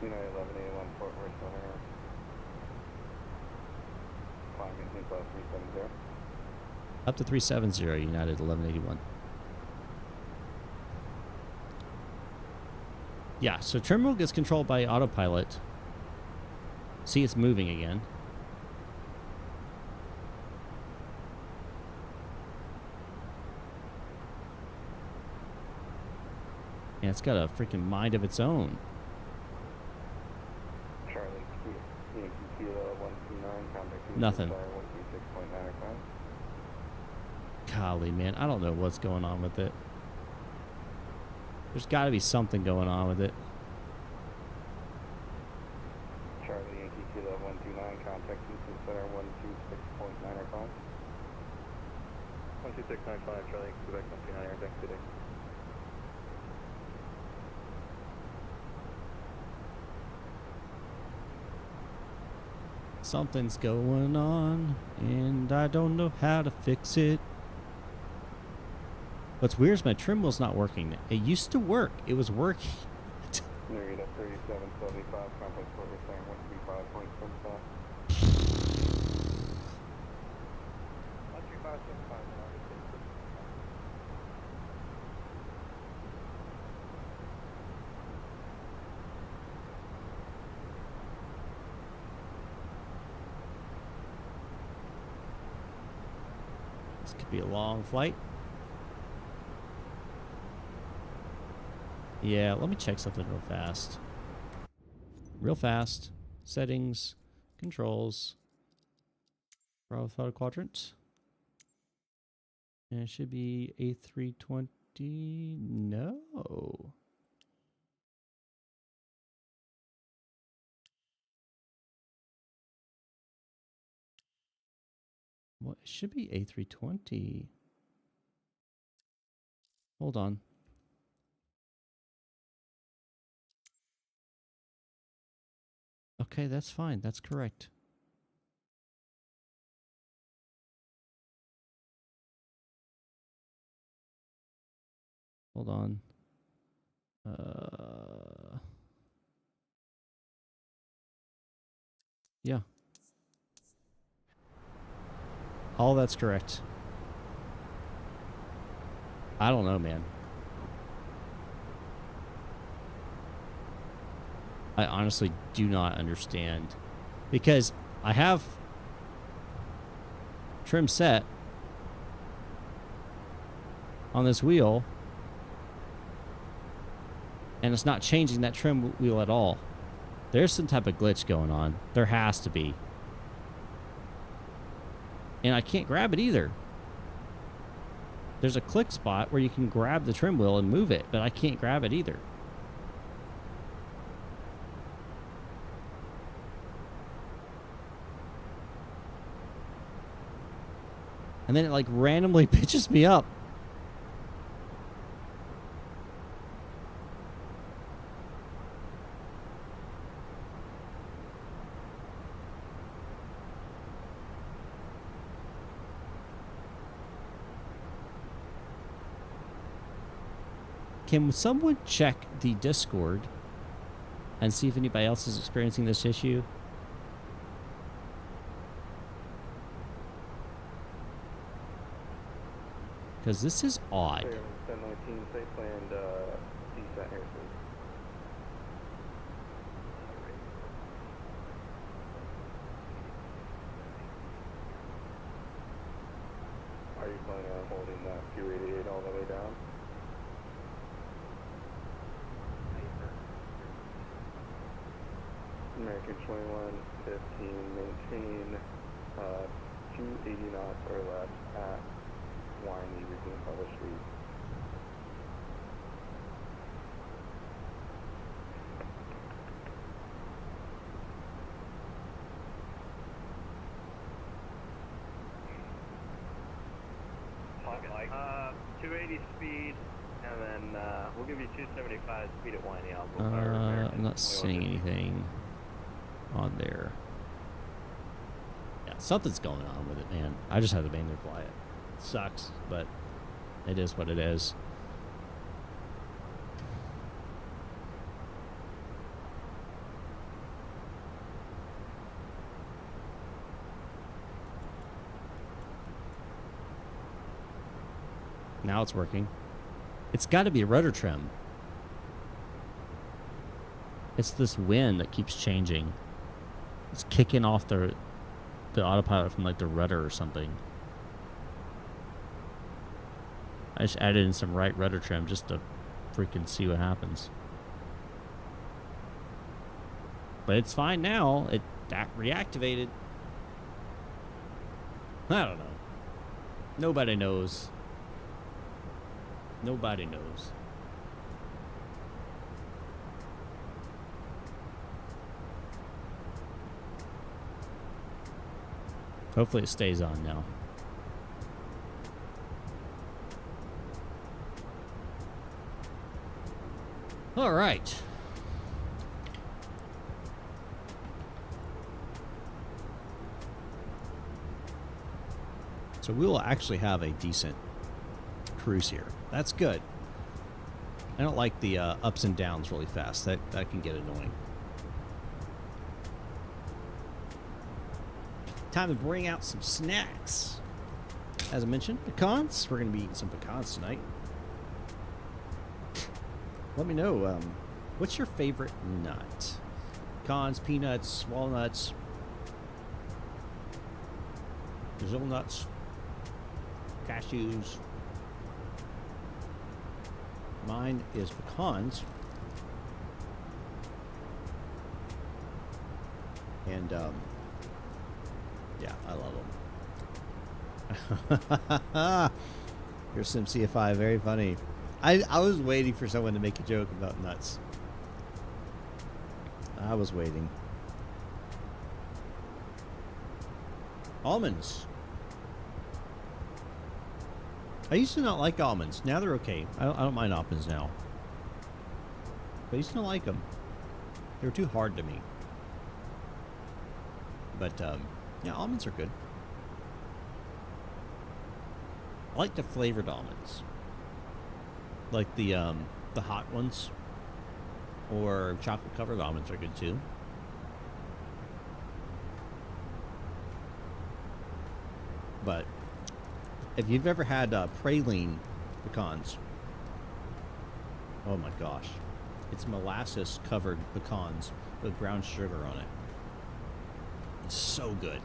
United 1181, Fort Worth Center. Climbing plus 370. Up to 370, United 1181. Yeah, so trim wheel gets controlled by autopilot. See, it's moving again. And it's got a freaking mind of its own. Charlie, Kilo 129, contact Nothing. 136.9. Golly, man, I don't know what's going on with it. There's got to be something going on with it. Charlie, Yankee Kilo 129, contact Houston Center 126.9. 126.95, Charlie, Quebec 129, thanks today. Something's going on, and I don't know how to fix it. What's weird is my trim wheel's not working. It used to work. It was working. Narita 3775, contact Fort Worth Center 135.75. 135.75. This could be a long flight. Yeah, let me check something real fast. Real fast. Settings, controls. Throttle quadrant. And it should be A320. No. Well, it should be A320. Hold on. Okay, that's fine. That's correct. Hold on. Yeah. All that's correct. I don't know, man. I honestly do not understand. Because I have trim set on this wheel, and it's not changing that trim wheel at all. There's some type of glitch going on. There has to be. And I can't grab it either. There's a click spot where you can grab the trim wheel and move it, but I can't grab it either. And then it like randomly pitches me up. Can someone check the Discord and see if anybody else is experiencing this issue? Because this is odd. 719, safe land, descent here, please. Are you planning on holding that 288 all the way down? American 2115, maintain 280 knots or less at Winey, resume published speed. Mike. 280 speed, and then we'll give you 275 speed at Winey. I'm not seeing anything on there. Yeah, something's going on with it, man. I just have to manually fly it. Sucks, but it is what it is. Now it's working. It's got to be a rudder trim. It's this wind that keeps changing. It's kicking off the autopilot from like the rudder or something. I just added in some right rudder trim just to freaking see what happens. But it's fine now. It reactivated. I don't know. Nobody knows. Nobody knows. Hopefully it stays on now. All right. So we will actually have a decent cruise here. That's good. I don't like the ups and downs really fast. That can get annoying. Time to bring out some snacks. As I mentioned, pecans. We're going to be eating some pecans tonight. Let me know, what's your favorite nut? Pecans, peanuts, walnuts, Brazil nuts, cashews. Mine is pecans. And, yeah, I love them. Here's some CFI, very funny. I was waiting for someone to make a joke about nuts. I was waiting. Almonds. I used to not like almonds. Now they're okay. I don't mind almonds now. But I used to not like them. They were too hard to me. But, yeah, almonds are good. I like the flavored almonds. Like the hot ones. Or chocolate covered almonds are good too. But if you've ever had praline pecans, oh my gosh, it's molasses covered pecans with brown sugar on it. It's so good.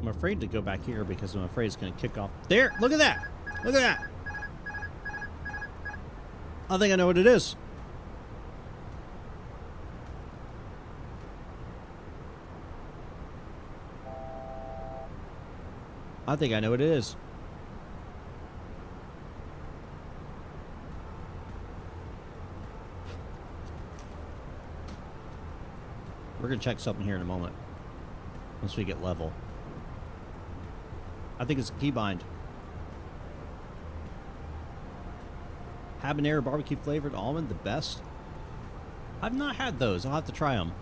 I'm afraid to go back here because I'm afraid it's going to kick off. There! Look at that! Look at that! I think I know what it is. I think I know what it is. We're going to check something here in a moment. Once we get level. I think it's a keybind. Habanero barbecue flavored almond, the best. I've not had those. I'll have to try them.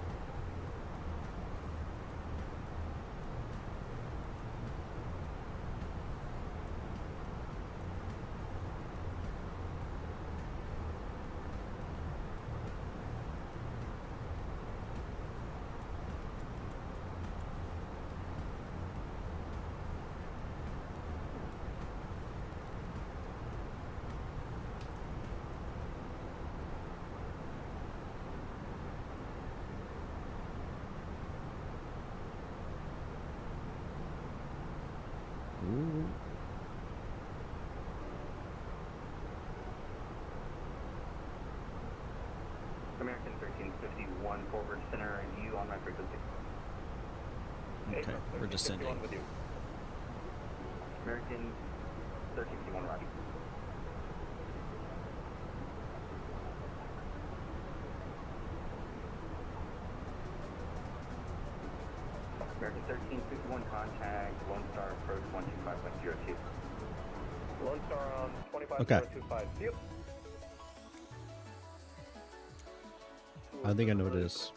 251 forward center, and you on my frequency. Okay, we're descending. With you. American 1351 Roger. American 1351 contact, Lone Star approach 125.02. Lone Star on 25.25. Okay. Yep. I think I know what it is.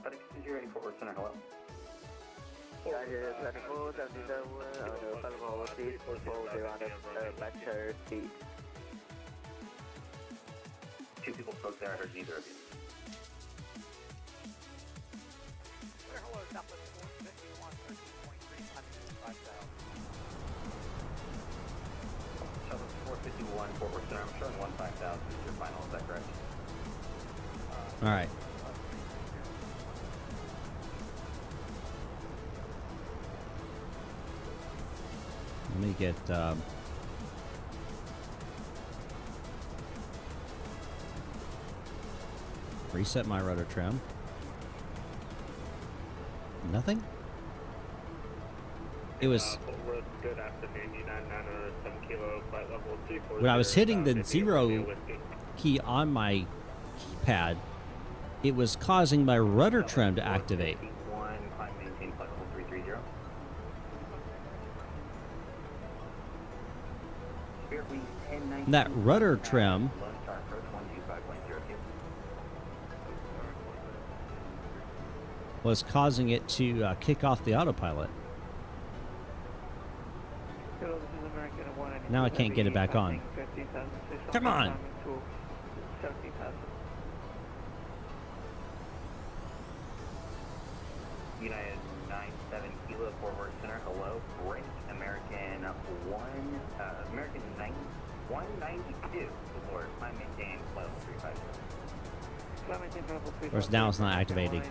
FedEx 208 forward center, hello. Roger, 74, 77, on the 540 on the lecture seat. Two people spoke there, I heard neither of you. Hello, Southwest 451, 13.3, 5,000. Southwest 451 forward center, I'm showing 15,000 is your final, is that correct? All right. Let me get reset my rudder trim. Nothing? It was Good afternoon, United 907 kilo, flight level 240. when I was hitting the 0 key on my keypad, it was causing my rudder trim to activate. One, climb, maintain flight level 330. Spirit Wings 1019. That rudder trim Lone Star approach 125.02. was causing it to kick off the autopilot. Now I can't get it back on. Come on! United 97 kilo forward center, hello. Break American 192. Good Lord, climb, maintain flight level 350. Of course, now it's not activating.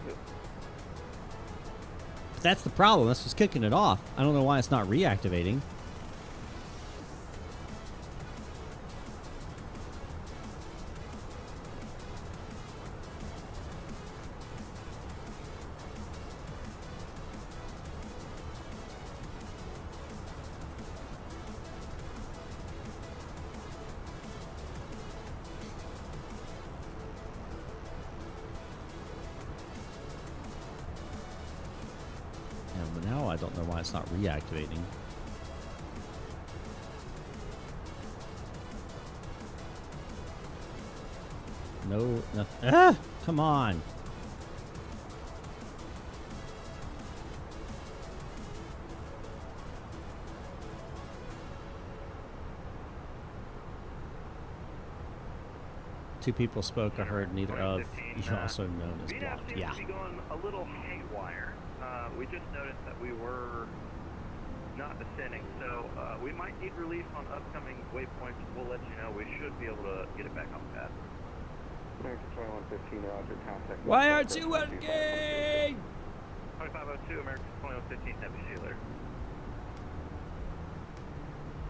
But that's the problem. That's what's kicking it off. I don't know why it's not reactivating. But now I don't know why it's not reactivating. No, nothing. Ah! Come on. Two people spoke. I heard neither of. You also known as blocked. Yeah. Going a little haywire. We just noticed that we were not descending, so we might need relief on upcoming waypoints. We'll let you know. We should be able to get it back on path. American 2115, Roger, contact. Why aren't you working? 2502, American 2115, Heavy Sealer.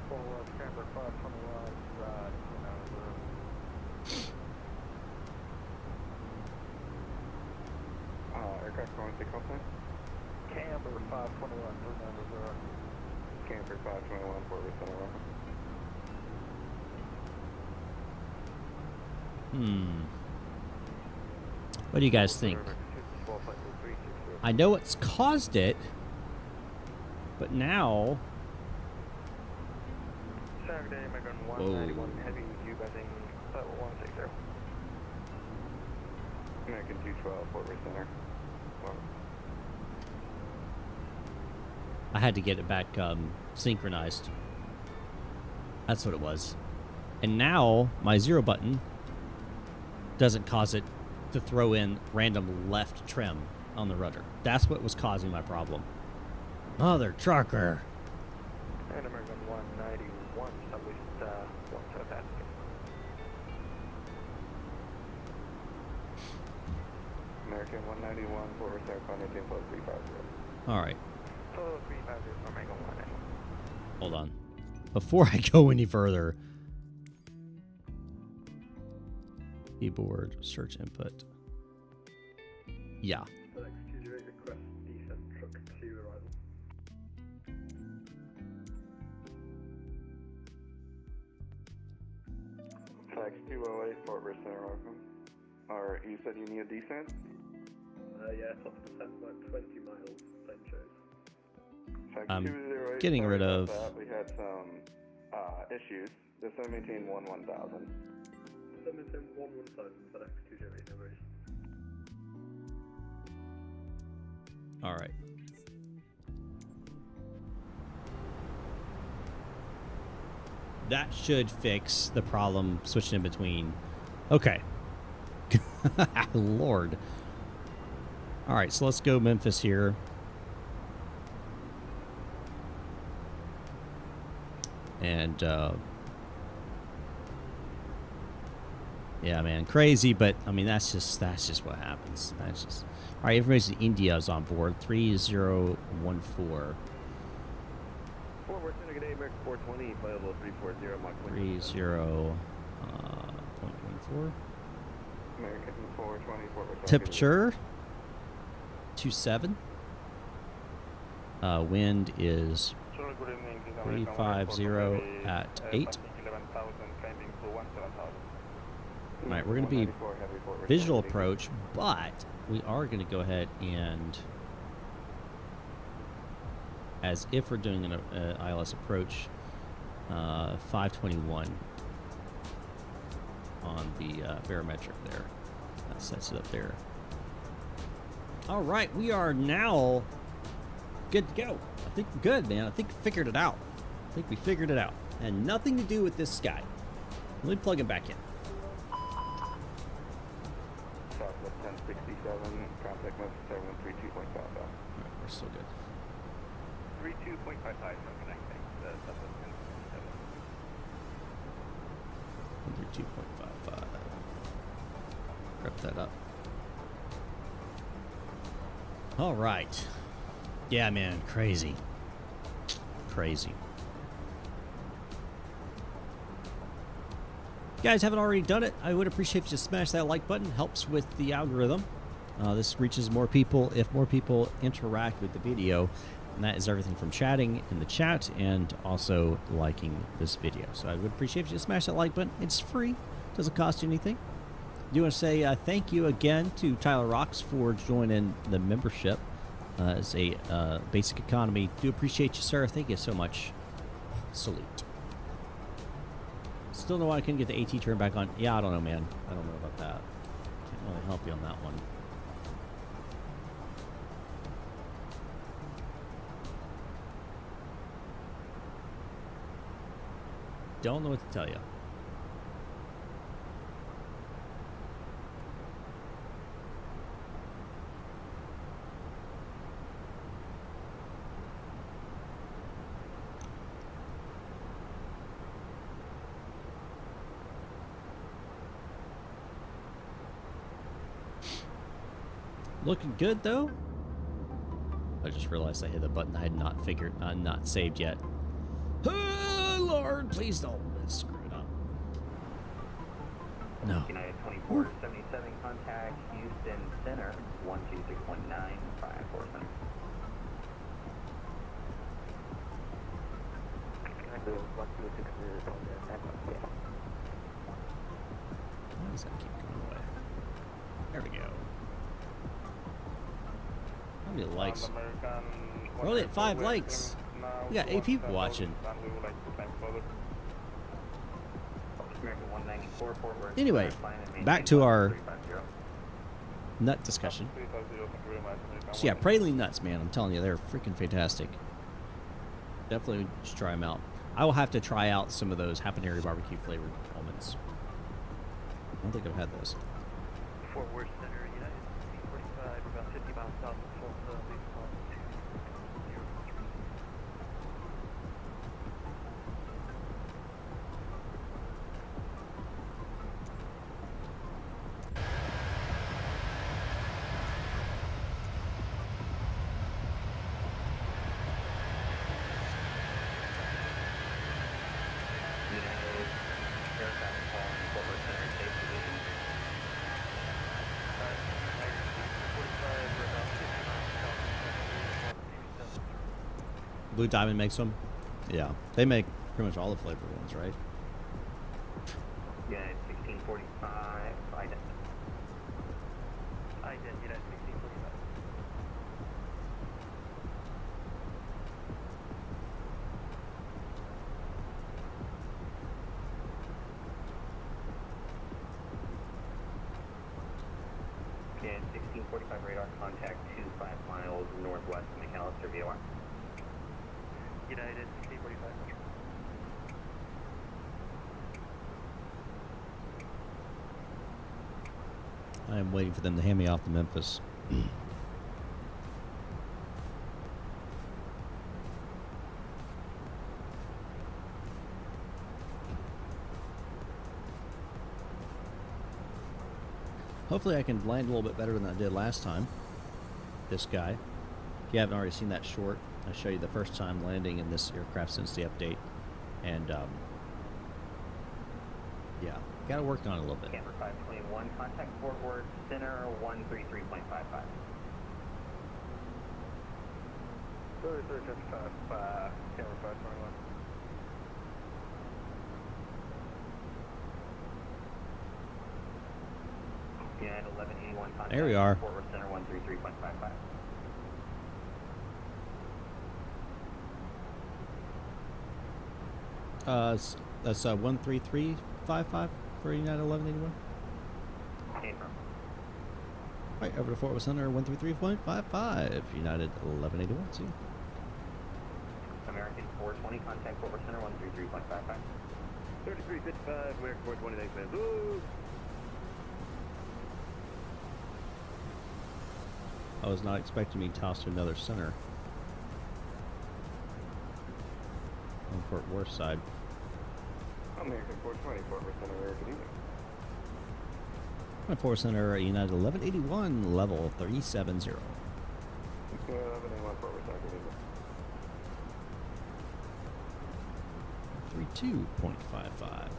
Forward, Scramble 521, aircraft going to coastline? Camber 521, 390. Camber 521, forward center, What do you guys think? I know it's caused it, but now... Saturday, American Whoa. 191, heavy, you buzzing, level 160. American 212, forward center. I had to get it back synchronized. That's what it was. And now my 0 button doesn't cause it to throw in random left trim on the rudder. That's what was causing my problem. Mother trucker. And American 191, Southwest 175. American 191, forward center, contact info 350. All right. Total 350, American 191. Hold on. Before I go any further, Keyboard, search input. Yeah. FedEx 208 request descent truck to arrival. FedEx 208 Fort Worth Center, welcome. Or you said you need a descent? Yeah, top of the 10, like 20 miles, plane shows. FedEx I'm 208, getting sorry rid about of- that. We had some issues. The 17-1000. 17-1000, FedEx 208, no worries. All right. That should fix the problem switching in between. Okay. Lord. All right, so let's go Memphis here. And yeah, man, crazy, but I mean that's just what happens. That's just all right. Everybody's in India is on board. 3014. Fort Worth Center, good day, American 420, playable 340, Mach 30.14. American 420, Fort Worth. Temperature 27. Wind is 350 at 8. All right, we're going to be visual approach, but we are going to go ahead and, as if we're doing an ILS approach, 521 on the barometric there. That sets it up there. All right, we are now good to go. I think we're good, man. I think we figured it out. I think we figured it out. And nothing to do with this guy. Let me plug him back in. Southwest 1067, contact message 732.55. All right, we're still good. 32.55 from connecting the Southwest 1067. 32.55. Rep that up. All right. Yeah, man, crazy. Crazy. If you guys haven't already done it, I would appreciate if you smash that like button. Helps with the algorithm. This reaches more people if more people interact with the video. And that is everything from chatting in the chat and also liking this video. So I would appreciate if you smash that like button. It's free. Doesn't cost you anything. I do want to say thank you again to Tyler Rocks for joining the membership as a basic economy. Do appreciate you, sir. Thank you so much. Salute. Still know why I couldn't get the AT turned back on. Yeah, I don't know, man. I don't know about that. Can't really help you on that one. Don't know what to tell you. Looking good though. I just realized I hit the button I had not figured, not saved yet. Oh, Lord, please don't screw it up. No. United 2477, contact Houston Center 126.954 center. Why does that keep going away? There we go. How many likes? We're only at 5 likes. We got 8 people watching. Anyway, back to our nut discussion. So yeah, praline nuts, man. I'm telling you, they're freaking fantastic. Definitely just try them out. I will have to try out some of those habanero barbecue flavored almonds. I don't think I've had those. Fort Worth Center, United 45, about 50 miles south of Tulsa, please call 203. United aircraft calling Fort Worth Center, safe position. Blue Diamond makes them. Yeah, they make pretty much all the flavored ones, right? United 1645, ident. Ident, United 1645. United 1645 radar contact 25 miles northwest of McAllister, VOR. United 1645. I am waiting for them to hand me off to Memphis. Hopefully I can land a little bit better than I did last time. This guy. If you haven't already seen that short, I'll show you the first time landing in this aircraft since the update. And, yeah, gotta work on it a little bit. Camper 521, contact Fort Worth Center 133.55. 3355, Camper 521. United 1181, contact There we are. Fort Worth Center 133.55. That's 13355 for United 1181. Came from. Right, over to Fort Worth Center 133.55, United 1181. See? American 420, contact Fort Worth Center 133.55. 3355, American 420, thanks man. Ooh. I was not expecting me to toss to another center on Fort Worth side. American 420, Fort Worth Center, American Evening. Fort Worth Center United 1181, level 370. 1181, Fort Worth Center, Evening. 32.55.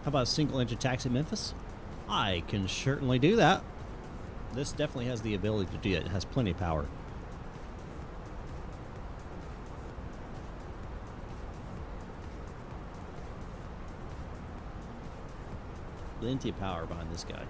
How about a single engine taxi Memphis? I can certainly do that. This definitely has the ability to do it. It has plenty of power. Plenty of power behind this guy.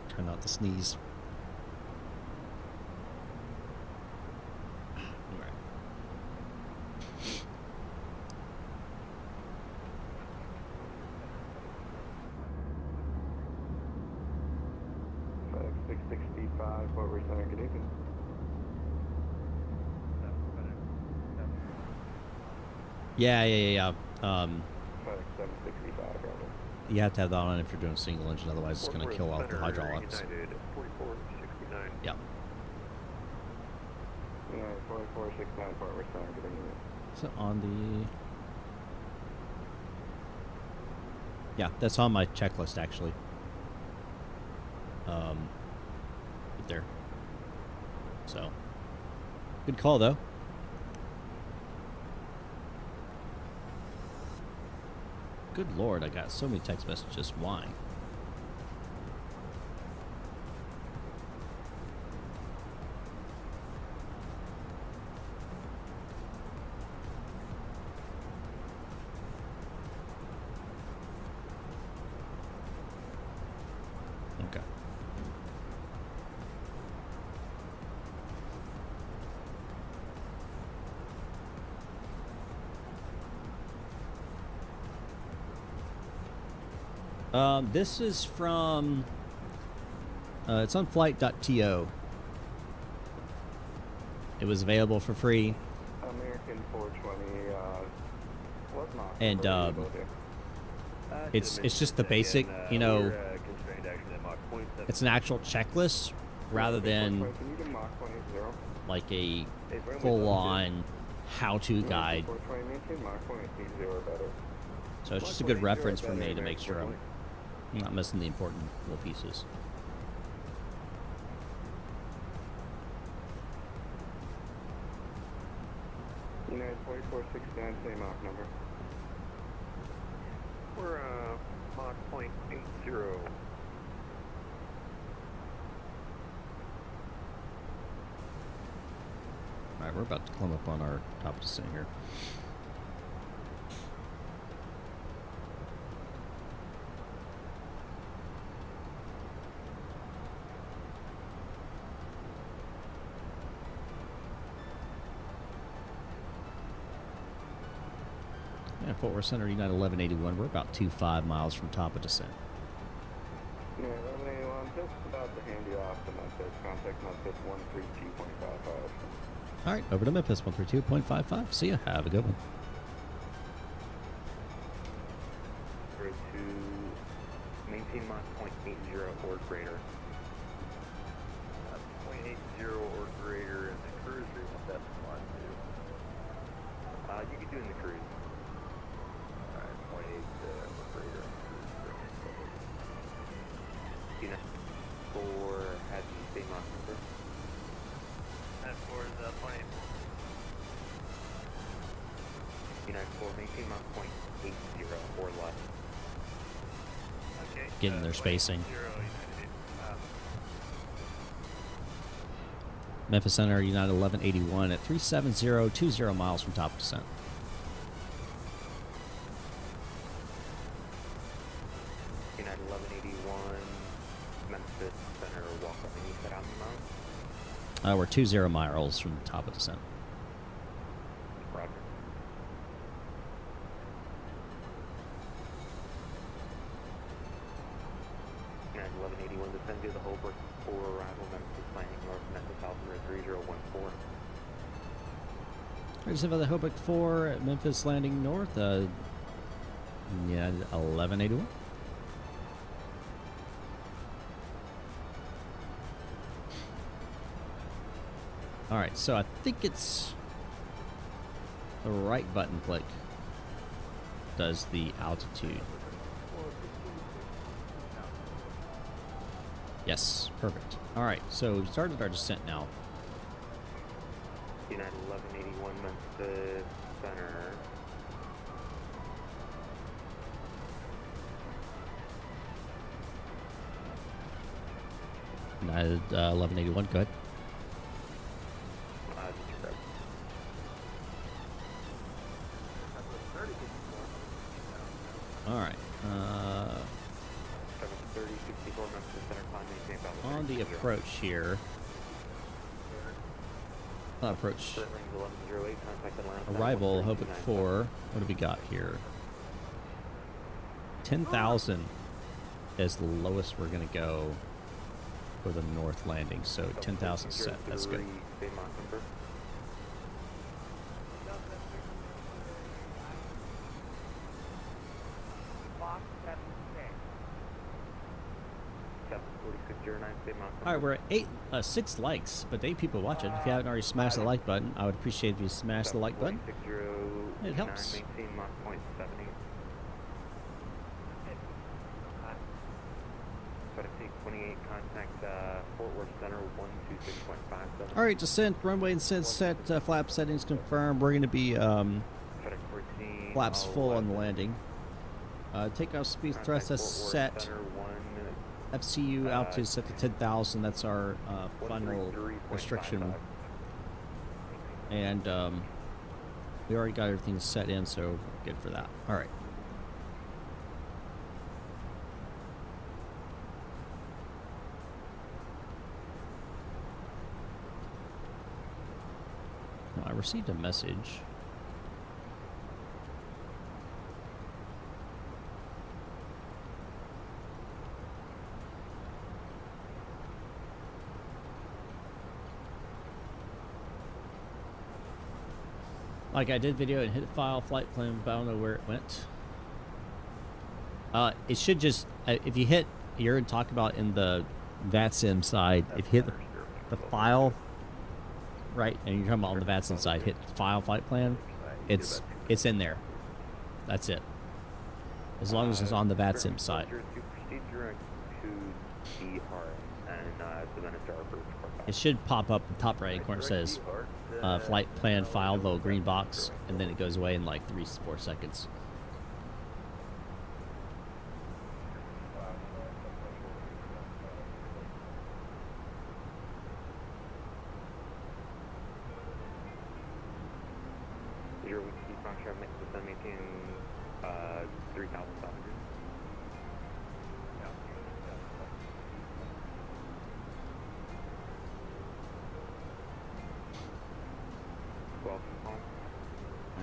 Try not to sneeze. Alright. FedEx 665, Fort Worth Center, good evening. Yeah. FedEx 765, Robert. You have to have that on if you're doing a single engine, otherwise it's going to kill off the hydraulics. United 4469. Yeah. United 4469, Fort Worth Center, good evening. So on the... Yeah, that's on my checklist actually. Right there. So, good call though. Good lord, I got so many text messages. Why? Okay. This is from, it's on flight.to. It was available for free. American 420, was not. And, it's just the basic, you know, it's an actual checklist rather than like a full-on how-to guide. So it's just a good reference for me to make sure I'm not missing the important little pieces. United 4469, same Mach number. We're Mach .80. Alright, we're about to climb up on our top descent here. Yeah, Fort Worth Center, United 1181. We're about 25 miles from top of descent. Yeah, 1181, just about to hand you off to Memphis. Contact Memphis 132.55. All right, over to Memphis 132.55. See ya. Have a good one. Ready to maintain Mach .80 or greater. 0.80 or greater in the cruise, or you want that slot too? You can do it in the cruise. Alright, 0.8 or greater in cruise. Unit 4 has the same Mach number. That 4 is 0.8. Unit 4, maintain Mach .80 or less. Okay. Getting their spacing. 0, United 8. Memphis Center, United 1181 at 37020 miles from top of descent. United 1181, Memphis Center, walk up and you said how many miles? We're 20 miles from top of descent. Roger. United 1181, descend to the Holbrook for arrival, Memphis landing north, Memphis Alpha 3014. Ready for the Hoboken 4 at Memphis landing north. Yeah, 1181. All right, so I think it's the right button click does the altitude. Yes, perfect. All right, so we've started our descent now. United 1181, Memphis Center. United 1181, go ahead. All right. 730, 64, Memphis Center, climb, maintain about On the approach here. Approach. Arrival, Hoboken 4. What do we got here? 10,000 is the lowest we're going to go for the north landing. So 10,000 set. That's good. Box 76. 74609, same Mach All right, we're at 6 likes, but 8 people watching. If you haven't already smashed the like button, I would appreciate if you smash the like button. It helps. Maintain Mach .78. But I take 28, contact Fort Worth Center 126.57. All right, descent, runway and set, flap settings confirmed. We're going to be FedEx 14, flaps full on the landing. Takeoff speed thrust is set. FCU altitude set to 10,000. That's our final restriction. And we already got everything set in, so good for that. All right. I received a message. Like I did video and hit file flight plan, but I don't know where it went. It should just if you hit you're talking about in the VATSIM side, if you hit the file right, and you're talking about on the VATSIM side, hit file flight plan, it's in there. That's it. as long as it's on the VATSIM side. Proceed direct to D hard and administer our first It should pop up in the top right corner. It says flight plan file, little green box, and then it goes away in like 3-4 seconds. Your key function is maintaining 3,000 passengers.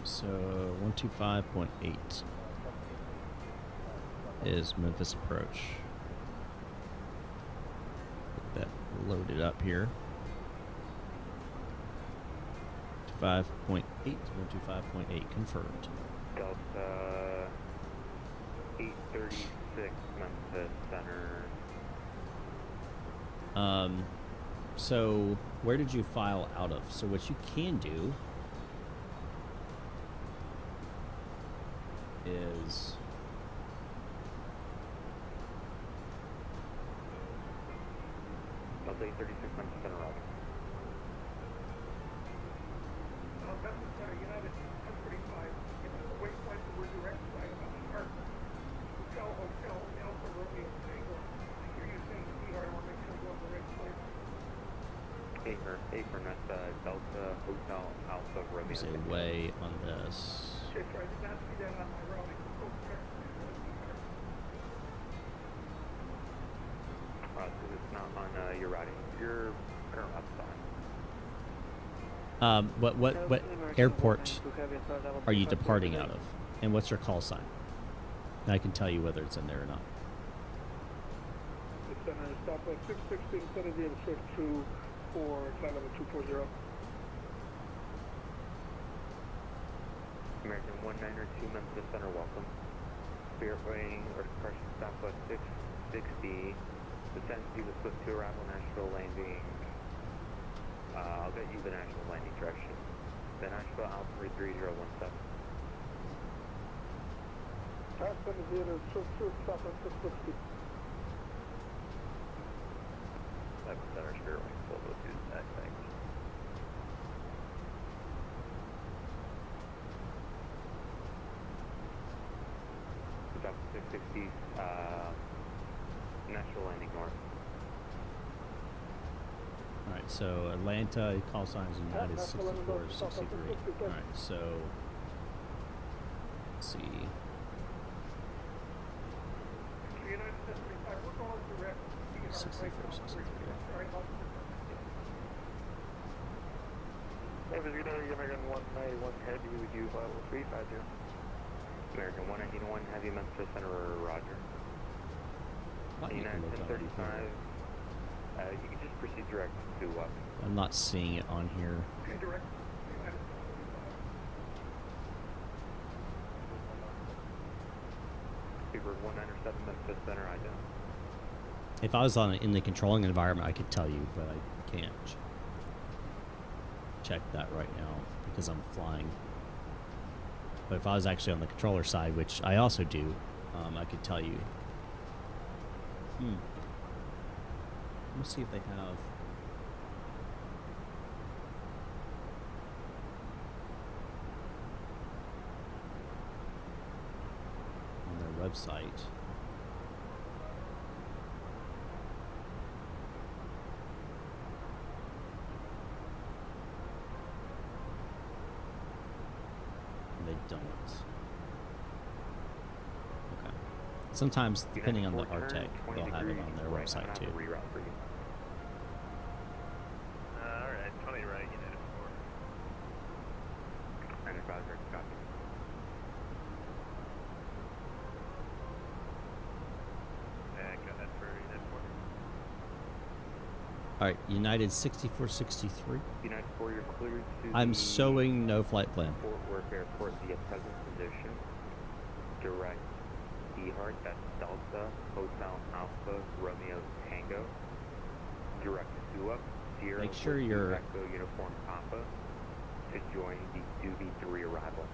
So 125.8 is Memphis approach. Get that loaded up here. 125.8, 125.8 confirmed. Delta 836 Memphis Center. So where did you file out of? So what you can do is Delta 836 Memphis Center, Robin. Memphis Center, United 1035. Waypoint to we're direct flight about Sharp. Hotel, Alpha Romeo Tango. I hear you saying sweetheart, I want to make sure we're on the right place. Apron, that's Delta Hotel Alpha Romeo. there's a way on this. Chaser, I did not see that on my routing. It's not on your routing. Your current route sign. What airport are you departing out of? And what's your call sign? And I can tell you whether it's in there or not. The center is stop at 616, center the shift to for flight level 240. American 192 Memphis Center, welcome. Spirit wing or departure stop at 660. Descend to the swift to arrival Nashville landing. I'll get you the Nashville landing direction. The Nashville Alpha 3017. Pass center theater, stop at 660. Center Spirit wing, so we'll do that thing. Stop 660, Nashville landing north. Alright, so Atlanta call sign is United 6463. Alright, so let's see. United 1035, we're going direct. 6463. American 191 Heavy with you, level 350. American 191 Heavy, Memphis Center, Roger. United 1035, you can just proceed direct to I'm not seeing it on here. Direct. Speedbird 197 Memphis Center, I don't. If I was in the controlling environment, I could tell you, but I can't check that right now because I'm flying. But if I was actually on the controller side, which I also do, I could tell you. Let me see if they have. On their website. They don't. Okay. Sometimes, depending on the RTEC, they'll have it on their website too. Alright, 20 right, United 4. And advisor, copy. And go ahead for United 4. Alright, United 6463. United 4, you're cleared to I'm the showing no flight plan. Fort Worth Airport via present position. Direct D-Hard, that's Delta, Hotel Alpha, Romeo Tango. Direct Suup, Sierra Make sure Whiskey you're- Echo Uniform Papa to join the Doobie 3 arrival.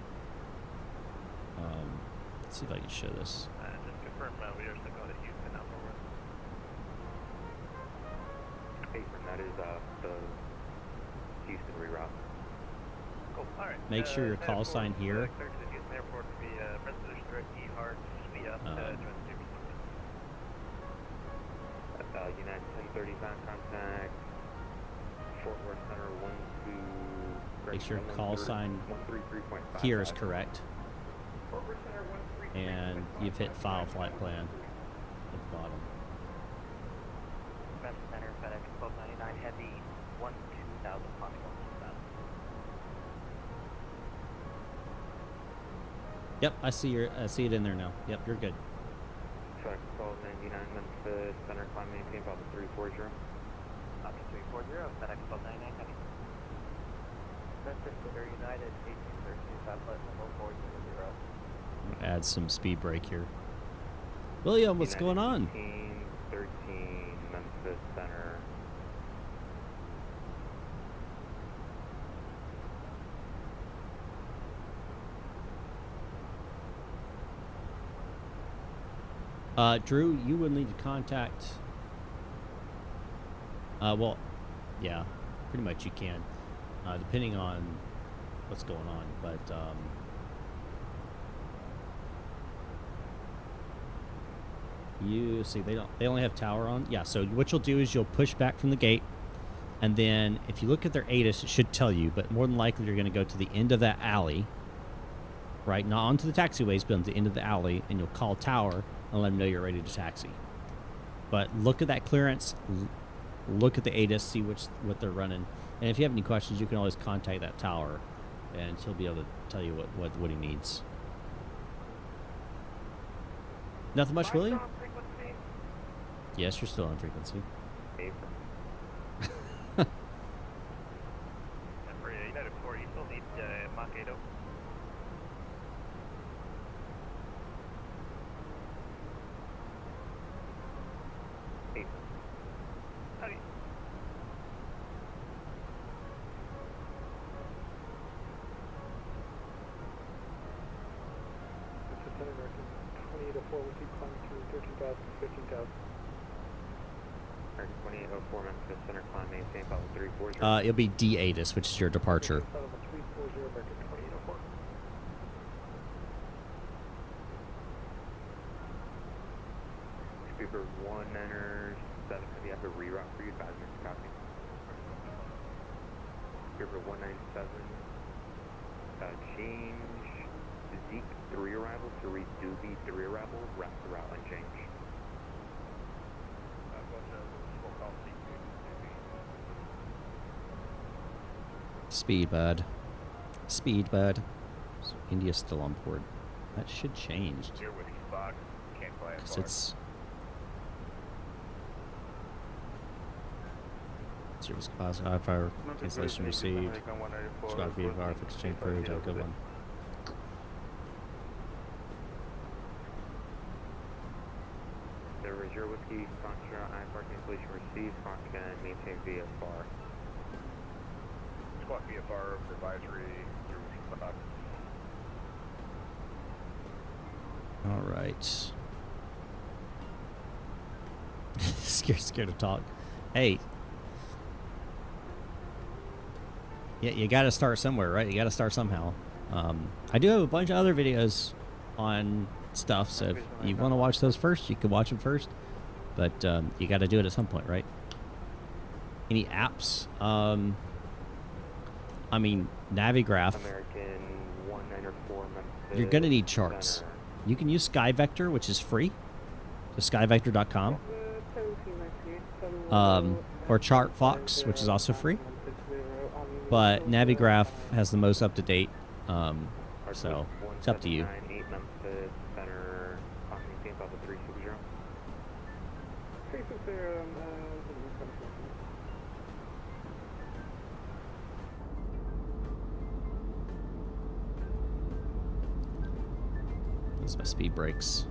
Let's see if I can show this. Just confirm we are still going to Houston now forward. Patron, that is the Houston reroute. Cool, alright. Make sure your call sign here. Houston Airport to be President Direct E-Hard, speed up to join the Super United 1030 bound contact, Fort Worth Center 12. Make sure call sign here is correct. And you've hit file flight plan at the bottom. West Center, FedEx 1299 Heavy, 12,000 Honeycomb. Yep, I see it in there now. Yep, you're good. FedEx 1299 Memphis Center, climb maintain about 340. Up to 340, FedEx 1299 Heavy. Memphis Center United 1813, satellite number 400. Add some speed brake here. William, what's going on? 13 Memphis Center. Drew, you would need to contact. Well, yeah, pretty much you can, depending on what's going on. But you see, they only have tower on. Yeah. So what you'll do is you'll push back from the gate, and then if you look at their ATIS, it should tell you. But more than likely, you're going to go to the end of that alley. Right, not onto the taxiways, but on the end of the alley, and you'll call tower and let them know you're ready to taxi. But look at that clearance, look at the ATIS, see what they're running, and if you have any questions, you can always contact that tower, and he'll be able to tell you what he needs. Nothing much, William? Yes, you're still on frequency. And for United 4, you still need Mach 80. It'll be D ATIS, which is your departure. Speedbird 197, have you have a reroute for you? Advisement copy. Speedbird 197, change Zeke 3 arrival to read Doobie 3 arrival, wrap the route and change. Speedbird. Speedbird. So India's still on board. That should change. Because it's... Service capacity, high fire, cancellation received. Squad VFR, fixed chain approved. Have a good one. There is your whiskey, Contra, IFR cancellation received, Contra, and maintain VFR. Squawk VFR for advisory, All right. scared to talk. Hey. Yeah, you got to start somewhere, right? You got to start somehow. I do have a bunch of other videos on stuff, so if you want to watch those first, you can watch them first. But you got to do it at some point, right? Any apps? I mean, Navigraph. American 194 Memphis. You're going to need charts. You can use SkyVector, which is free. So skyvector.com. Or ChartFox, which is also free. But Navigraph has the most up-to-date. So it's up to you. Those are my speed brakes.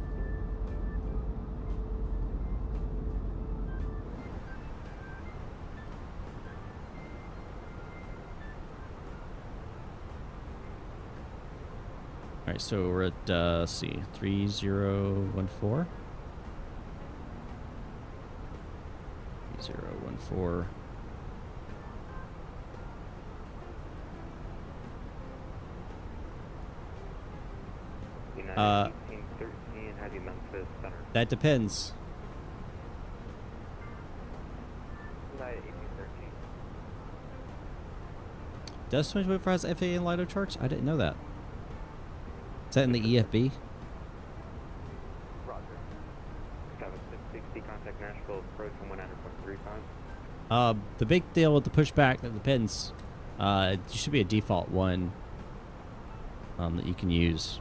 right, so we're at, let's see, 3014. 3014. United 1813 Heavy Memphis Center. That depends. United 1813. Does 2024 has FAA and LiDAR charts? I didn't know that. Is that in the EFB? Roger. 7660, contact Nashville, approach from 100.35. The big deal with the pushback, that depends. It should be a default one that you can use,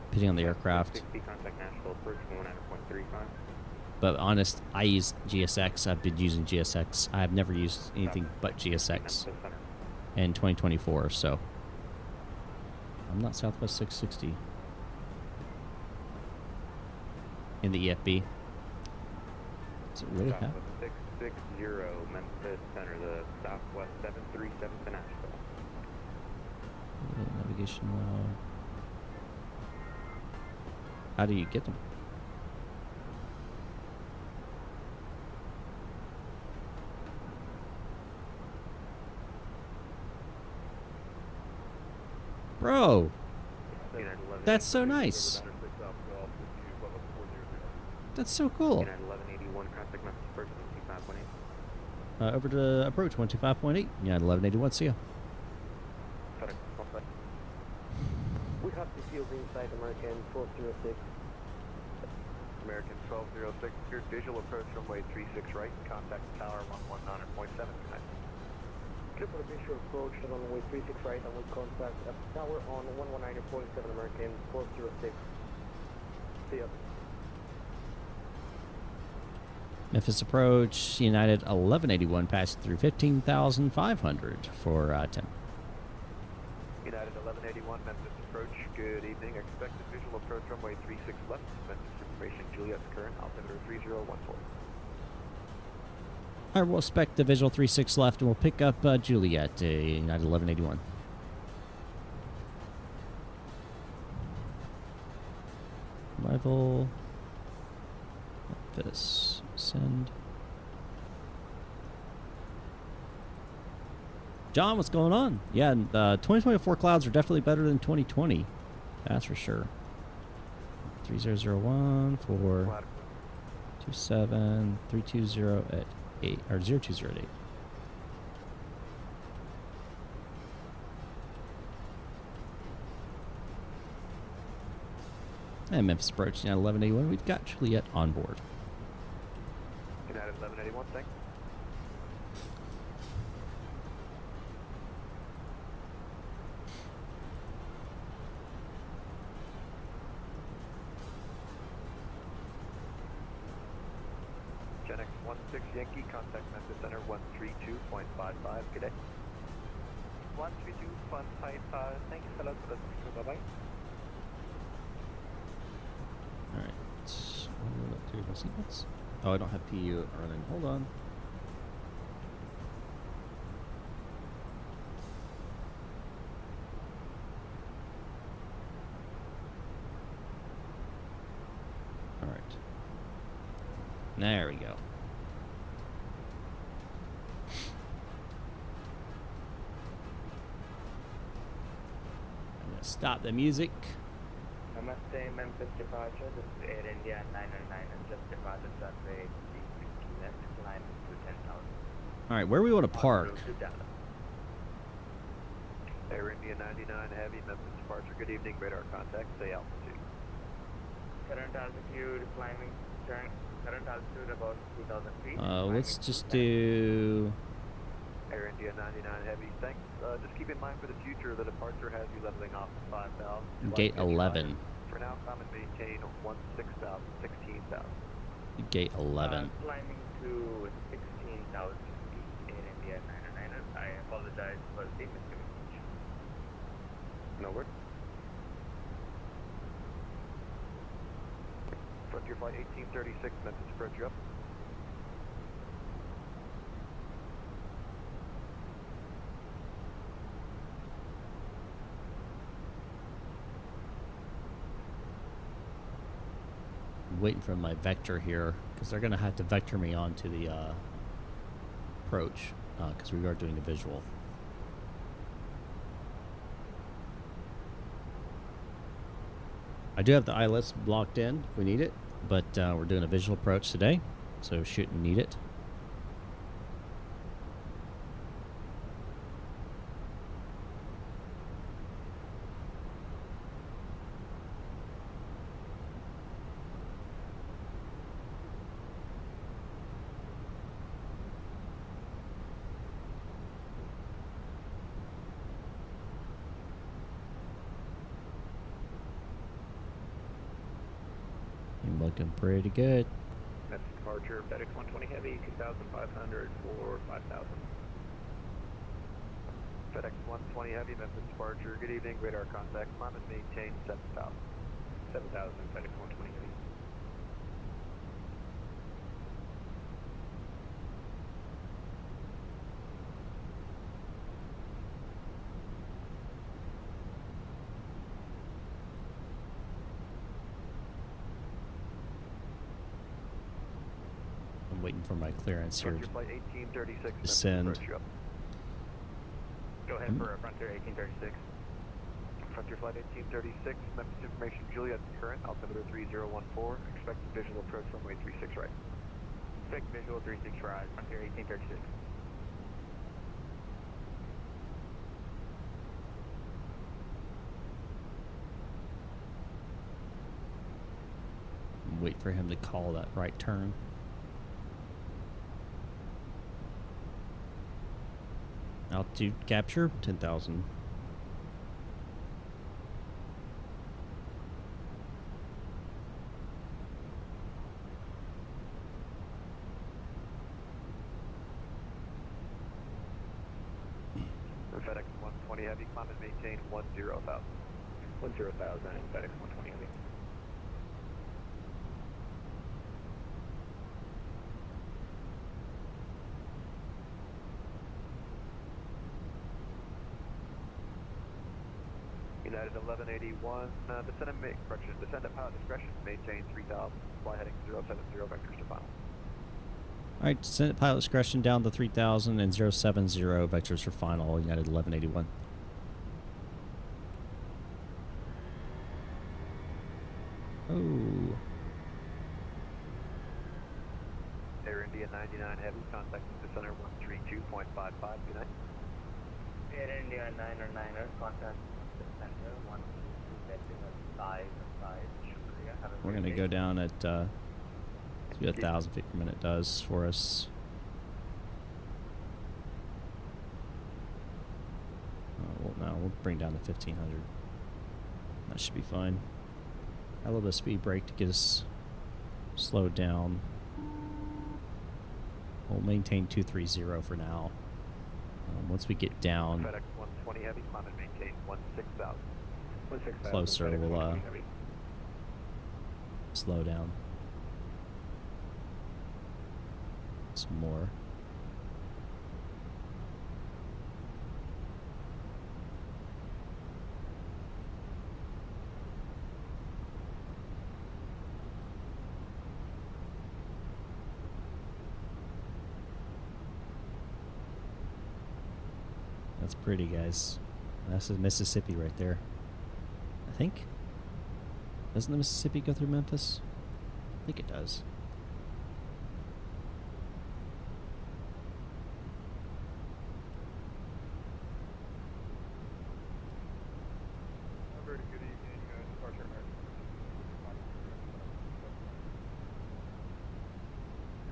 depending on the aircraft. 60, contact Nashville, approach from 100.35. But honest, I use GSX. I've been using GSX. I have never used anything but GSX in 2024, so I'm not Southwest 660 in the EFB. Does it really have? 660 Memphis Center, the Southwest 737 to Nashville. Navigation log. How do you get them? Bro, that's so nice. That's so cool. United 1181, contact Memphis approach 125.8. Over to approach 125.8. United 1181. See ya. We have the field inside American 1206. American 1206, here visual approach runway 36 right, contact tower 119.7 tonight. Clear for the visual approach to runway 36 right and we contact tower on 119.7 American 1206. See ya. Memphis approach, United 1181, passing through 15,500 for 10. United 1181, Memphis approach, good evening. Expected visual approach runway 36 left, Memphis information, Juliet's current, altimeter 3014. All right, we'll expect the visual 36 left, and we'll pick up Juliet, United 1181. Arrival. This. Send. John, what's going on? Yeah, 2024 clouds are definitely better than 2020. That's for sure. 3001 for 27 320 at 8 or 020 at 8. And Memphis approach now 1181. We've got Juliet on board. United 1181, thanks. Gen X 16 Yankee, contact Memphis Center 132.55, good day. 132.55, thanks a lot for the bye-bye. Alright. What do my sequence? Oh, I don't have PU running. Hold on. Alright. There we go. I'm gonna stop the music. Namaste, Memphis departure. This is Air India 909 and just departed runway 360 left, climb to 10,000. Alright, where do we want to park? Air India 99 heavy, Memphis departure. Good evening, radar contact, say altitude. Current altitude climbing, current altitude about 2,000 feet. Let's just do... Air India 99 heavy, thanks. Just keep in mind for the future, the departure has you leveling off at 5,000. Gate 11. For now, climb and maintain 16,000, 16,000. Gate 11. Climbing to 16,000 feet, Air India 99. I apologize for the miscommunication. No word. Frontier flight 1836, Memphis approach, you up. waiting for my vector here because they're going to have to vector me onto the approach because we are doing a visual. I do have the eyelets blocked in if we need it, but we're doing a visual approach today, so shouldn't need it. Looking pretty good. That's departure, FedEx 120 Heavy, 2,500 for 5,000. FedEx 120 Heavy, Memphis departure. Good evening, radar contact. Climb and maintain 7,000. 7,000, FedEx 120 Heavy. I'm waiting for my clearance here. Frontier Flight 1836. Descend. Go ahead for Frontier 1836. Frontier Flight 1836, Memphis information, Juliet current, altimeter 3014, expected visual approach runway 36 right. Expect visual 36 right, Frontier 1836. Wait for him to call that right turn. Altitude capture 10,000. FedEx 120 Heavy, climb and maintain 10,000. 10,000, FedEx 120 Heavy. United 1181, descend and make correction. Descend at pilot discretion, maintain 3,000. Fly heading 070 vectors to final. Alright, descend at pilot discretion down to 3,000 and 070 vectors for final, United 1181. Oh. Air India 99 Heavy, contact the center 132.55, good night. Air India 9er, contact the center 132.55, We're going to go down at, see what 1,000 feet per minute does for us. Well, no, we'll bring down to 1,500. That should be fine. A little bit of speed brake to get us slowed down. We'll maintain 230 for now. Once we get down FedEx 120 Heavy, climb and maintain 16,000. closer, we'll slow down some more. That's pretty, guys. That's the Mississippi right there. I think. Doesn't the Mississippi go through Memphis? I think it does. Very good evening, departure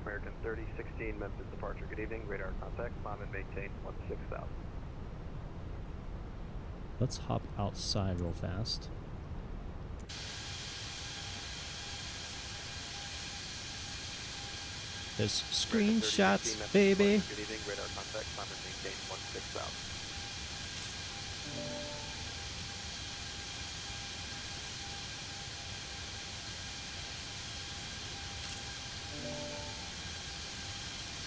American 3016, Memphis departure. Good evening, radar contact, climb and maintain 16,000. Let's hop outside real fast. There's screenshots, baby. Good evening, radar contact, climb and maintain 16,000.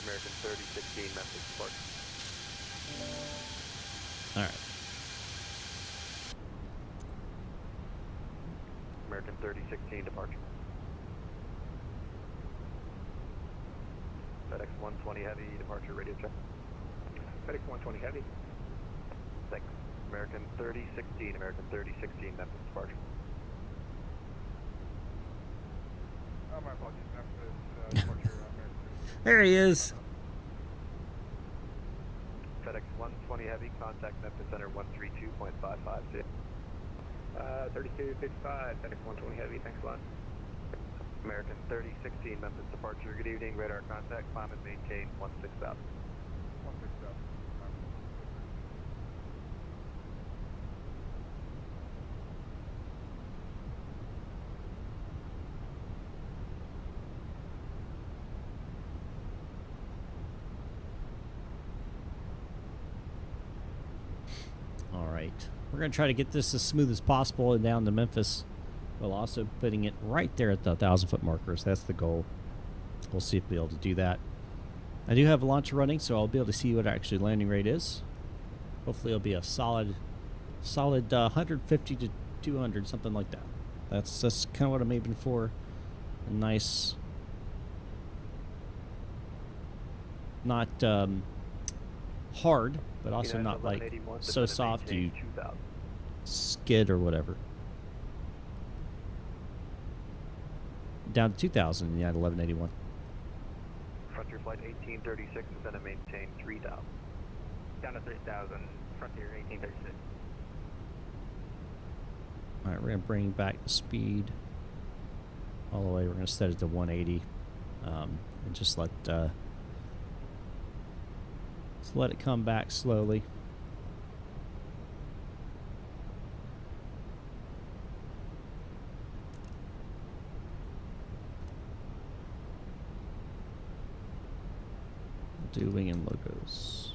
American 3016, Memphis departure. All right. American 3016 departure. 120 Heavy, departure radio check. FedEx 120 Heavy. Thanks. American 3016, American 3016, Memphis departure. My apologies, Memphis departure. There he is. FedEx 120 Heavy, contact Memphis Center 132.55. 3255, FedEx 120 Heavy, thanks a lot. American 3016, Memphis departure. Good evening, radar contact, climb and maintain 16,000. 160,000. All right. We're going to try to get this as smooth as possible and down to Memphis, while also putting it right there at the 1,000-foot markers. That's the goal. We'll see if we'll be able to do that. I do have a launcher running, so I'll be able to see what actually landing rate is. Hopefully it'll be a solid 150 to 200, something like that. That's kind of what I'm aiming for. A nice, not hard, but also not like so soft you skid or whatever. Down to 2,000, yeah, at 1181. Frontier flight 1836, descend and maintain 3,000. Down to 3,000, Frontier 1836. All right, we're going to bring back the speed all the way. We're going to set it to 180 and just let it come back slowly. Do wing and logos.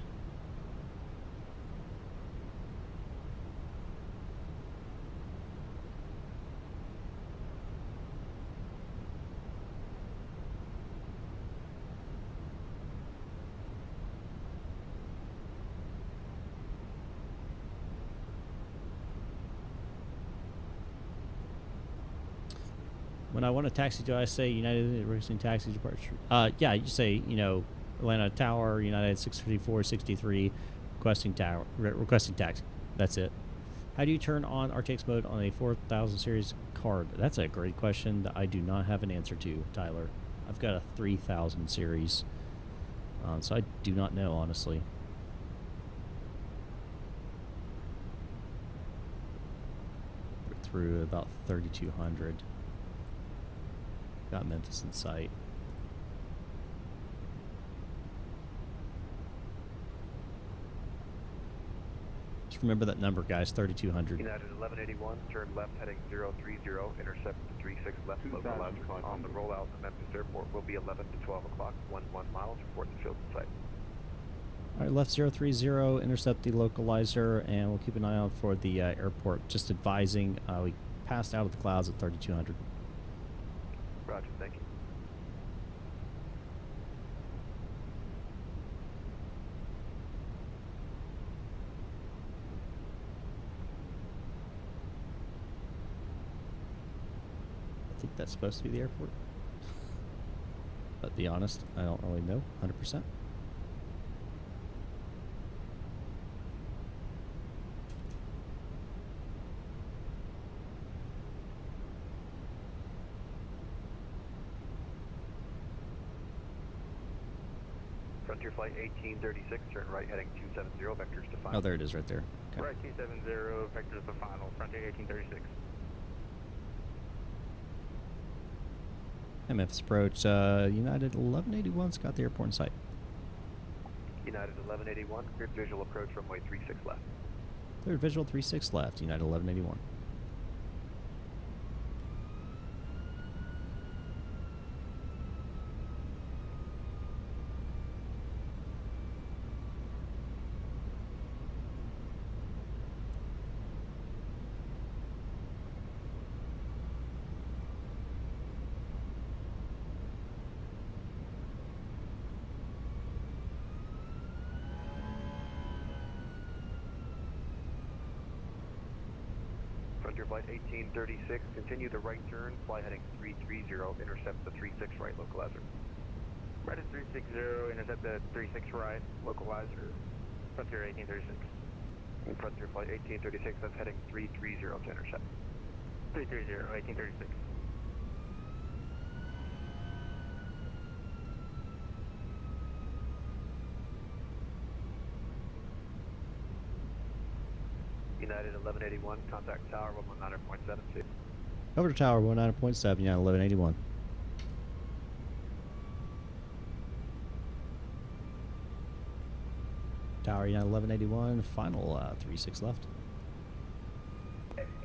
When I want a taxi, do I say United Racing Taxi Departure? Yeah, you say, you know, Atlanta Tower, United 654-63, requesting taxi. That's it. How do you turn on RTX mode on a 4000 series card? That's a great question that I do not have an answer to, Tyler. I've got a 3000 series, so I do not know, honestly. We're through about 3200. Got Memphis in sight. Just remember that number, guys, 3200. United 1181, turn left heading 030, intercept the 36 left localizer. On the rollout to Memphis Airport will be 11 to 12 o'clock, 11 miles, report the field in sight. All right, left 030, intercept the localizer, and we'll keep an eye out for the airport. Just advising, we passed out of the clouds at 3200. Roger, thank you. I think that's supposed to be the airport. But to be honest, I don't really know 100%. Frontier flight 1836, turn right heading 270, vectors to final. Oh, there it is right there. Okay. Right 270, vectors to final, Frontier 1836. MF's approach. United 1181's got the airport in sight. United 1181, cleared visual approach runway 36 left. Cleared visual 36 left, United 1181. Frontier flight 1836, continue the right turn, fly heading 330, intercept the 36 right localizer. Right at 360, intercept the 36 right, localizer, Frontier 1836. Frontier flight 1836, that's heading 330 to intercept. 330, 1836. United 1181, contact tower 119.7. Over to tower 19.7, United 1181. Tower United 1181, final 36 left.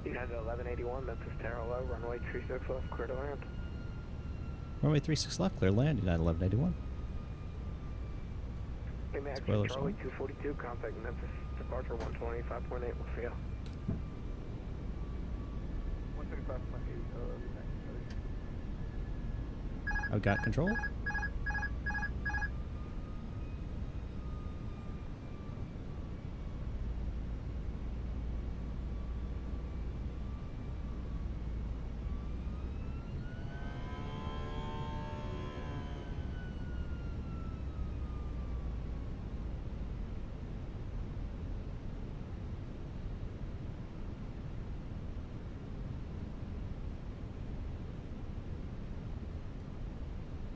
United 1181, Memphis Tower low, runway 36 left, clear to land. Runway 36 left, clear land, United 1181. KMEM Spoilers Charlie on. 242, contact Memphis, departure 125.8, we'll see ya. 125.8, I've got control.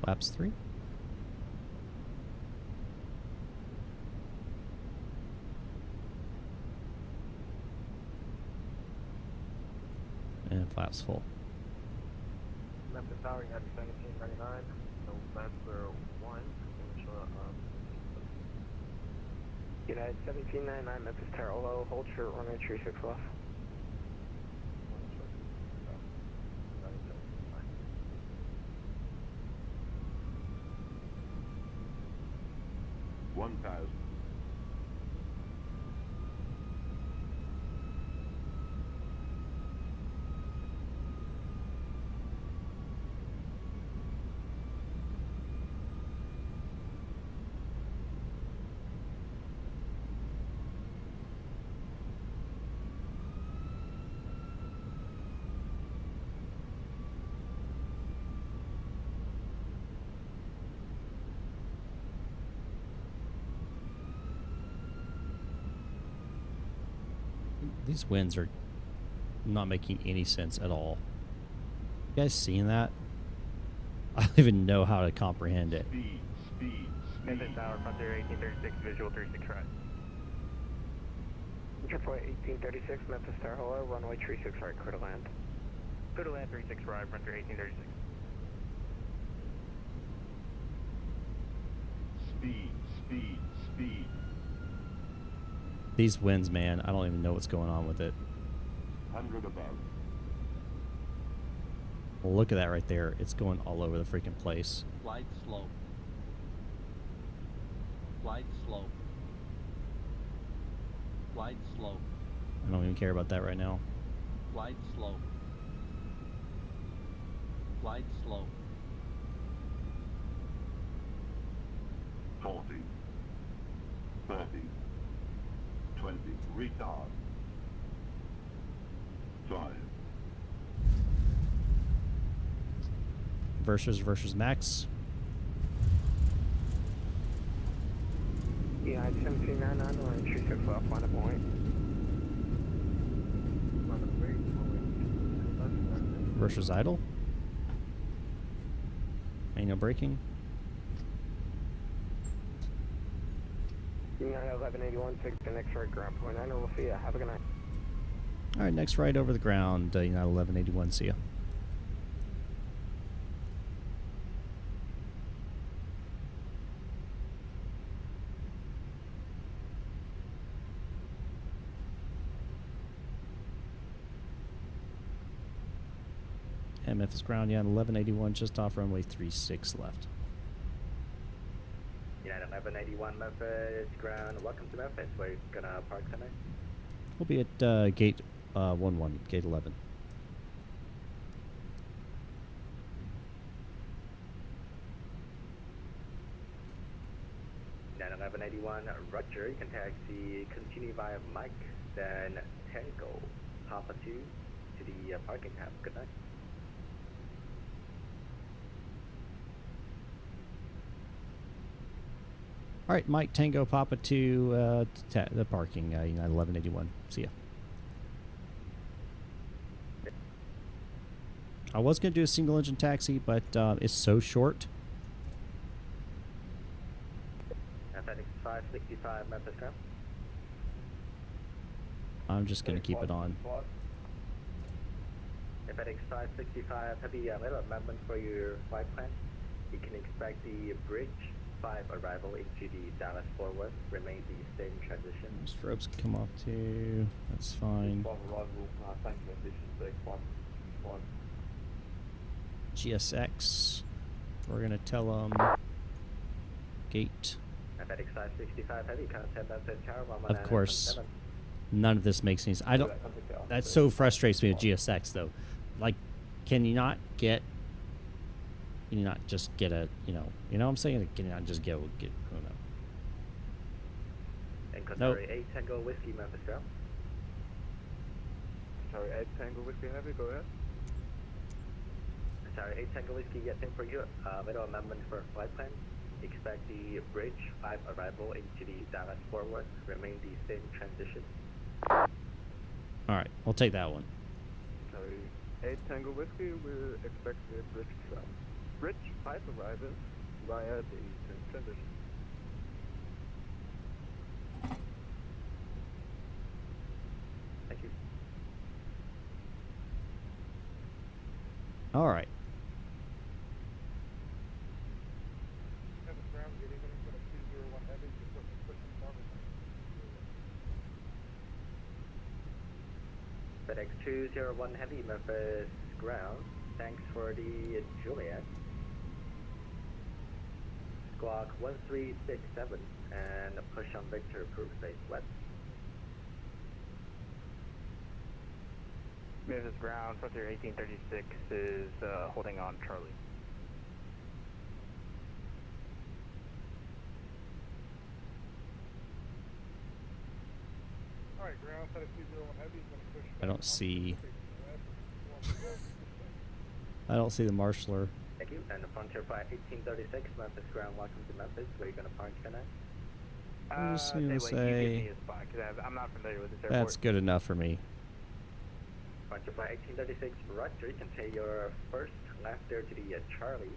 Flaps 3. And flaps full. Memphis Tower, United 1799, November 1, United 1799, Memphis Tower low, hold short, runway 36 left. These winds are not making any sense at all. You guys seeing that? I don't even know how to comprehend it. Memphis Tower, Frontier 1836, visual 36 right. Airport 1836, Memphis Tower hello, runway 36 right, clear to land. Clear to land 36 right, Frontier 1836. Speed. These winds, man, I don't even know what's going on with it. 100 above. Look at that right there. It's going all over the freaking place. Flight slope. Flight slope. Flight slope. I don't even care about that right now. Flight slope. Flight slope. 40. 30. 20. Retard. 5. Versus max. Yeah, 1799, runway 36 left, find a point. Versus idle. Manual braking. United 1181, take the next right ground point. I know, we'll see ya. Have a good night. All right, next ride over the ground. United 1181. See ya. Memphis ground, United 1181, just off runway 36 left. United 1181, Memphis ground. Welcome to Memphis. Where you gonna park tonight? We'll be at gate 11, gate 11. United 1181, Rudder. You can taxi, continue via Mike, then Tango, Papa 2 to the parking tab. Good night. All right, Mike Tango Papa to the parking, United 1181. See ya. I was going to do a single engine taxi, but it's so short. Fenix 565 Memphis ground. I'm just going to keep it on. Fenix 565 Heavy, little amendment for your flight plan. You can expect the bridge 5 arrival into the Dallas forward, remain the same transition. Strobes can come off too. That's fine. GSX. We're gonna tell them gate. Fenix 565 Heavy, contact Memphis Tower. Of course, none of this makes any sense. I don't. That so frustrates me with GSX though. Like, can you not get? Can you not just get a, you know what I'm saying? Can you not just get, I don't know. Nope. 8 Tango Whiskey, Memphis ground. Sorry, 8 Tango Whiskey Heavy, go ahead. Sorry, 8 Tango Whiskey, yes, same for you. Little amendment for flight plan. Expect the bridge 5 arrival into the Dallas forward, remain the same transition. Alright, we'll take that one. Sorry, 8 Tango Whiskey, we expect the bridge 5 arrival via the transition. Thank you. All right. FedEx 201 Heavy, Memphis ground. Thanks for the Juliet. Squawk 1367 and push on Victor, approve space west. Memphis ground, Frontier 1836 is holding on Charlie. Alright, ground, FedEx 201 Heavy, gonna push I don't see. I don't see the marshaller. Thank you. And the Frontier Flight 1836, Memphis ground, welcome to Memphis. Where are you going to park tonight? I'm just going to say you give me a spot, because I'm not familiar with this airport. that's good enough for me. Frontier Flight 1836, Roger. You can take your first left there to the Charlie.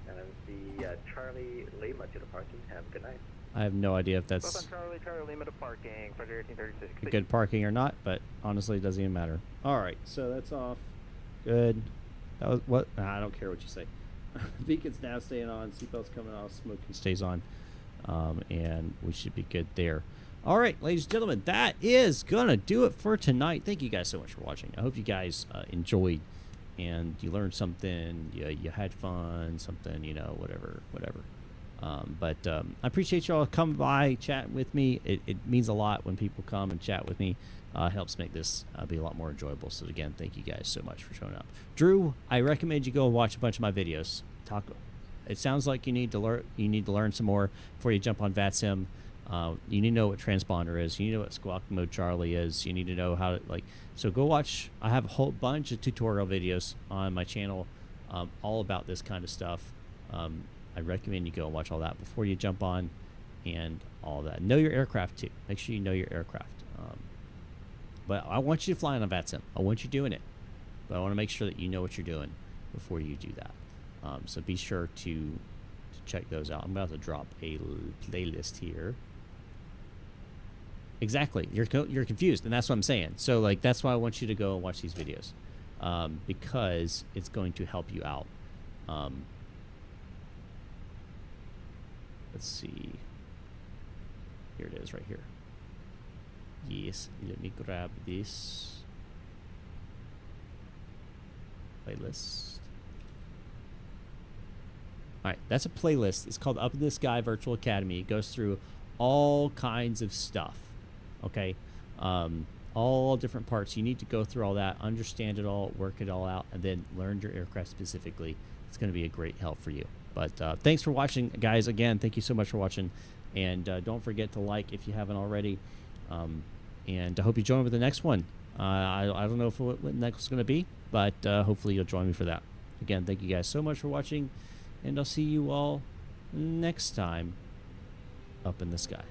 And then the Charlie Lima to the parking. Have a good night. I have no idea if that's Both on Charlie Lima to parking, Frontier 1836. good parking or not, but honestly, it doesn't even matter. All right, so that's off. Good. That was what? Nah, I don't care what you say. Beacon's now staying on. Seatbelt's coming off. Smoking stays on. And we should be good there. All right, ladies and gentlemen, that is gonna do it for tonight. Thank you guys so much for watching. I hope you guys enjoyed and you learned something. You had fun. Something, whatever. But I appreciate y'all coming by, chatting with me. It means a lot when people come and chat with me. Helps make this be a lot more enjoyable. So again, thank you guys so much for showing up. Drew, I recommend you go and watch a bunch of my videos. It sounds like you need to learn. You need to learn some more before you jump on VATSIM. You need to know what transponder is. You need to know what squawk mode Charlie is. You need to know how to So go watch. I have a whole bunch of tutorial videos on my channel, all about this kind of stuff. I recommend you go and watch all that before you jump on, and all that. Know your aircraft too. Make sure you know your aircraft. But I want you to fly on a VATSIM. I want you doing it. But I want to make sure that you know what you're doing before you do that. So be sure to check those out. I'm about to drop a playlist here. Exactly. You're confused, and that's what I'm saying. So that's why I want you to go and watch these videos, because it's going to help you out. Let's see. Here it is right here. Yes, let me grab this playlist. Alright, that's a playlist. It's called Up in the Sky Virtual Academy. It goes through all kinds of stuff. Okay? All different parts. You need to go through all that, understand it all, work it all out, and then learn your aircraft specifically. It's going to be a great help for you. But thanks for watching, guys. Again, thank you so much for watching. And don't forget to like if you haven't already. And I hope you join me for the next one. I don't know what the next is going to be, but hopefully you'll join me for that. Again, thank you guys so much for watching, and I'll see you all next time. up in the sky.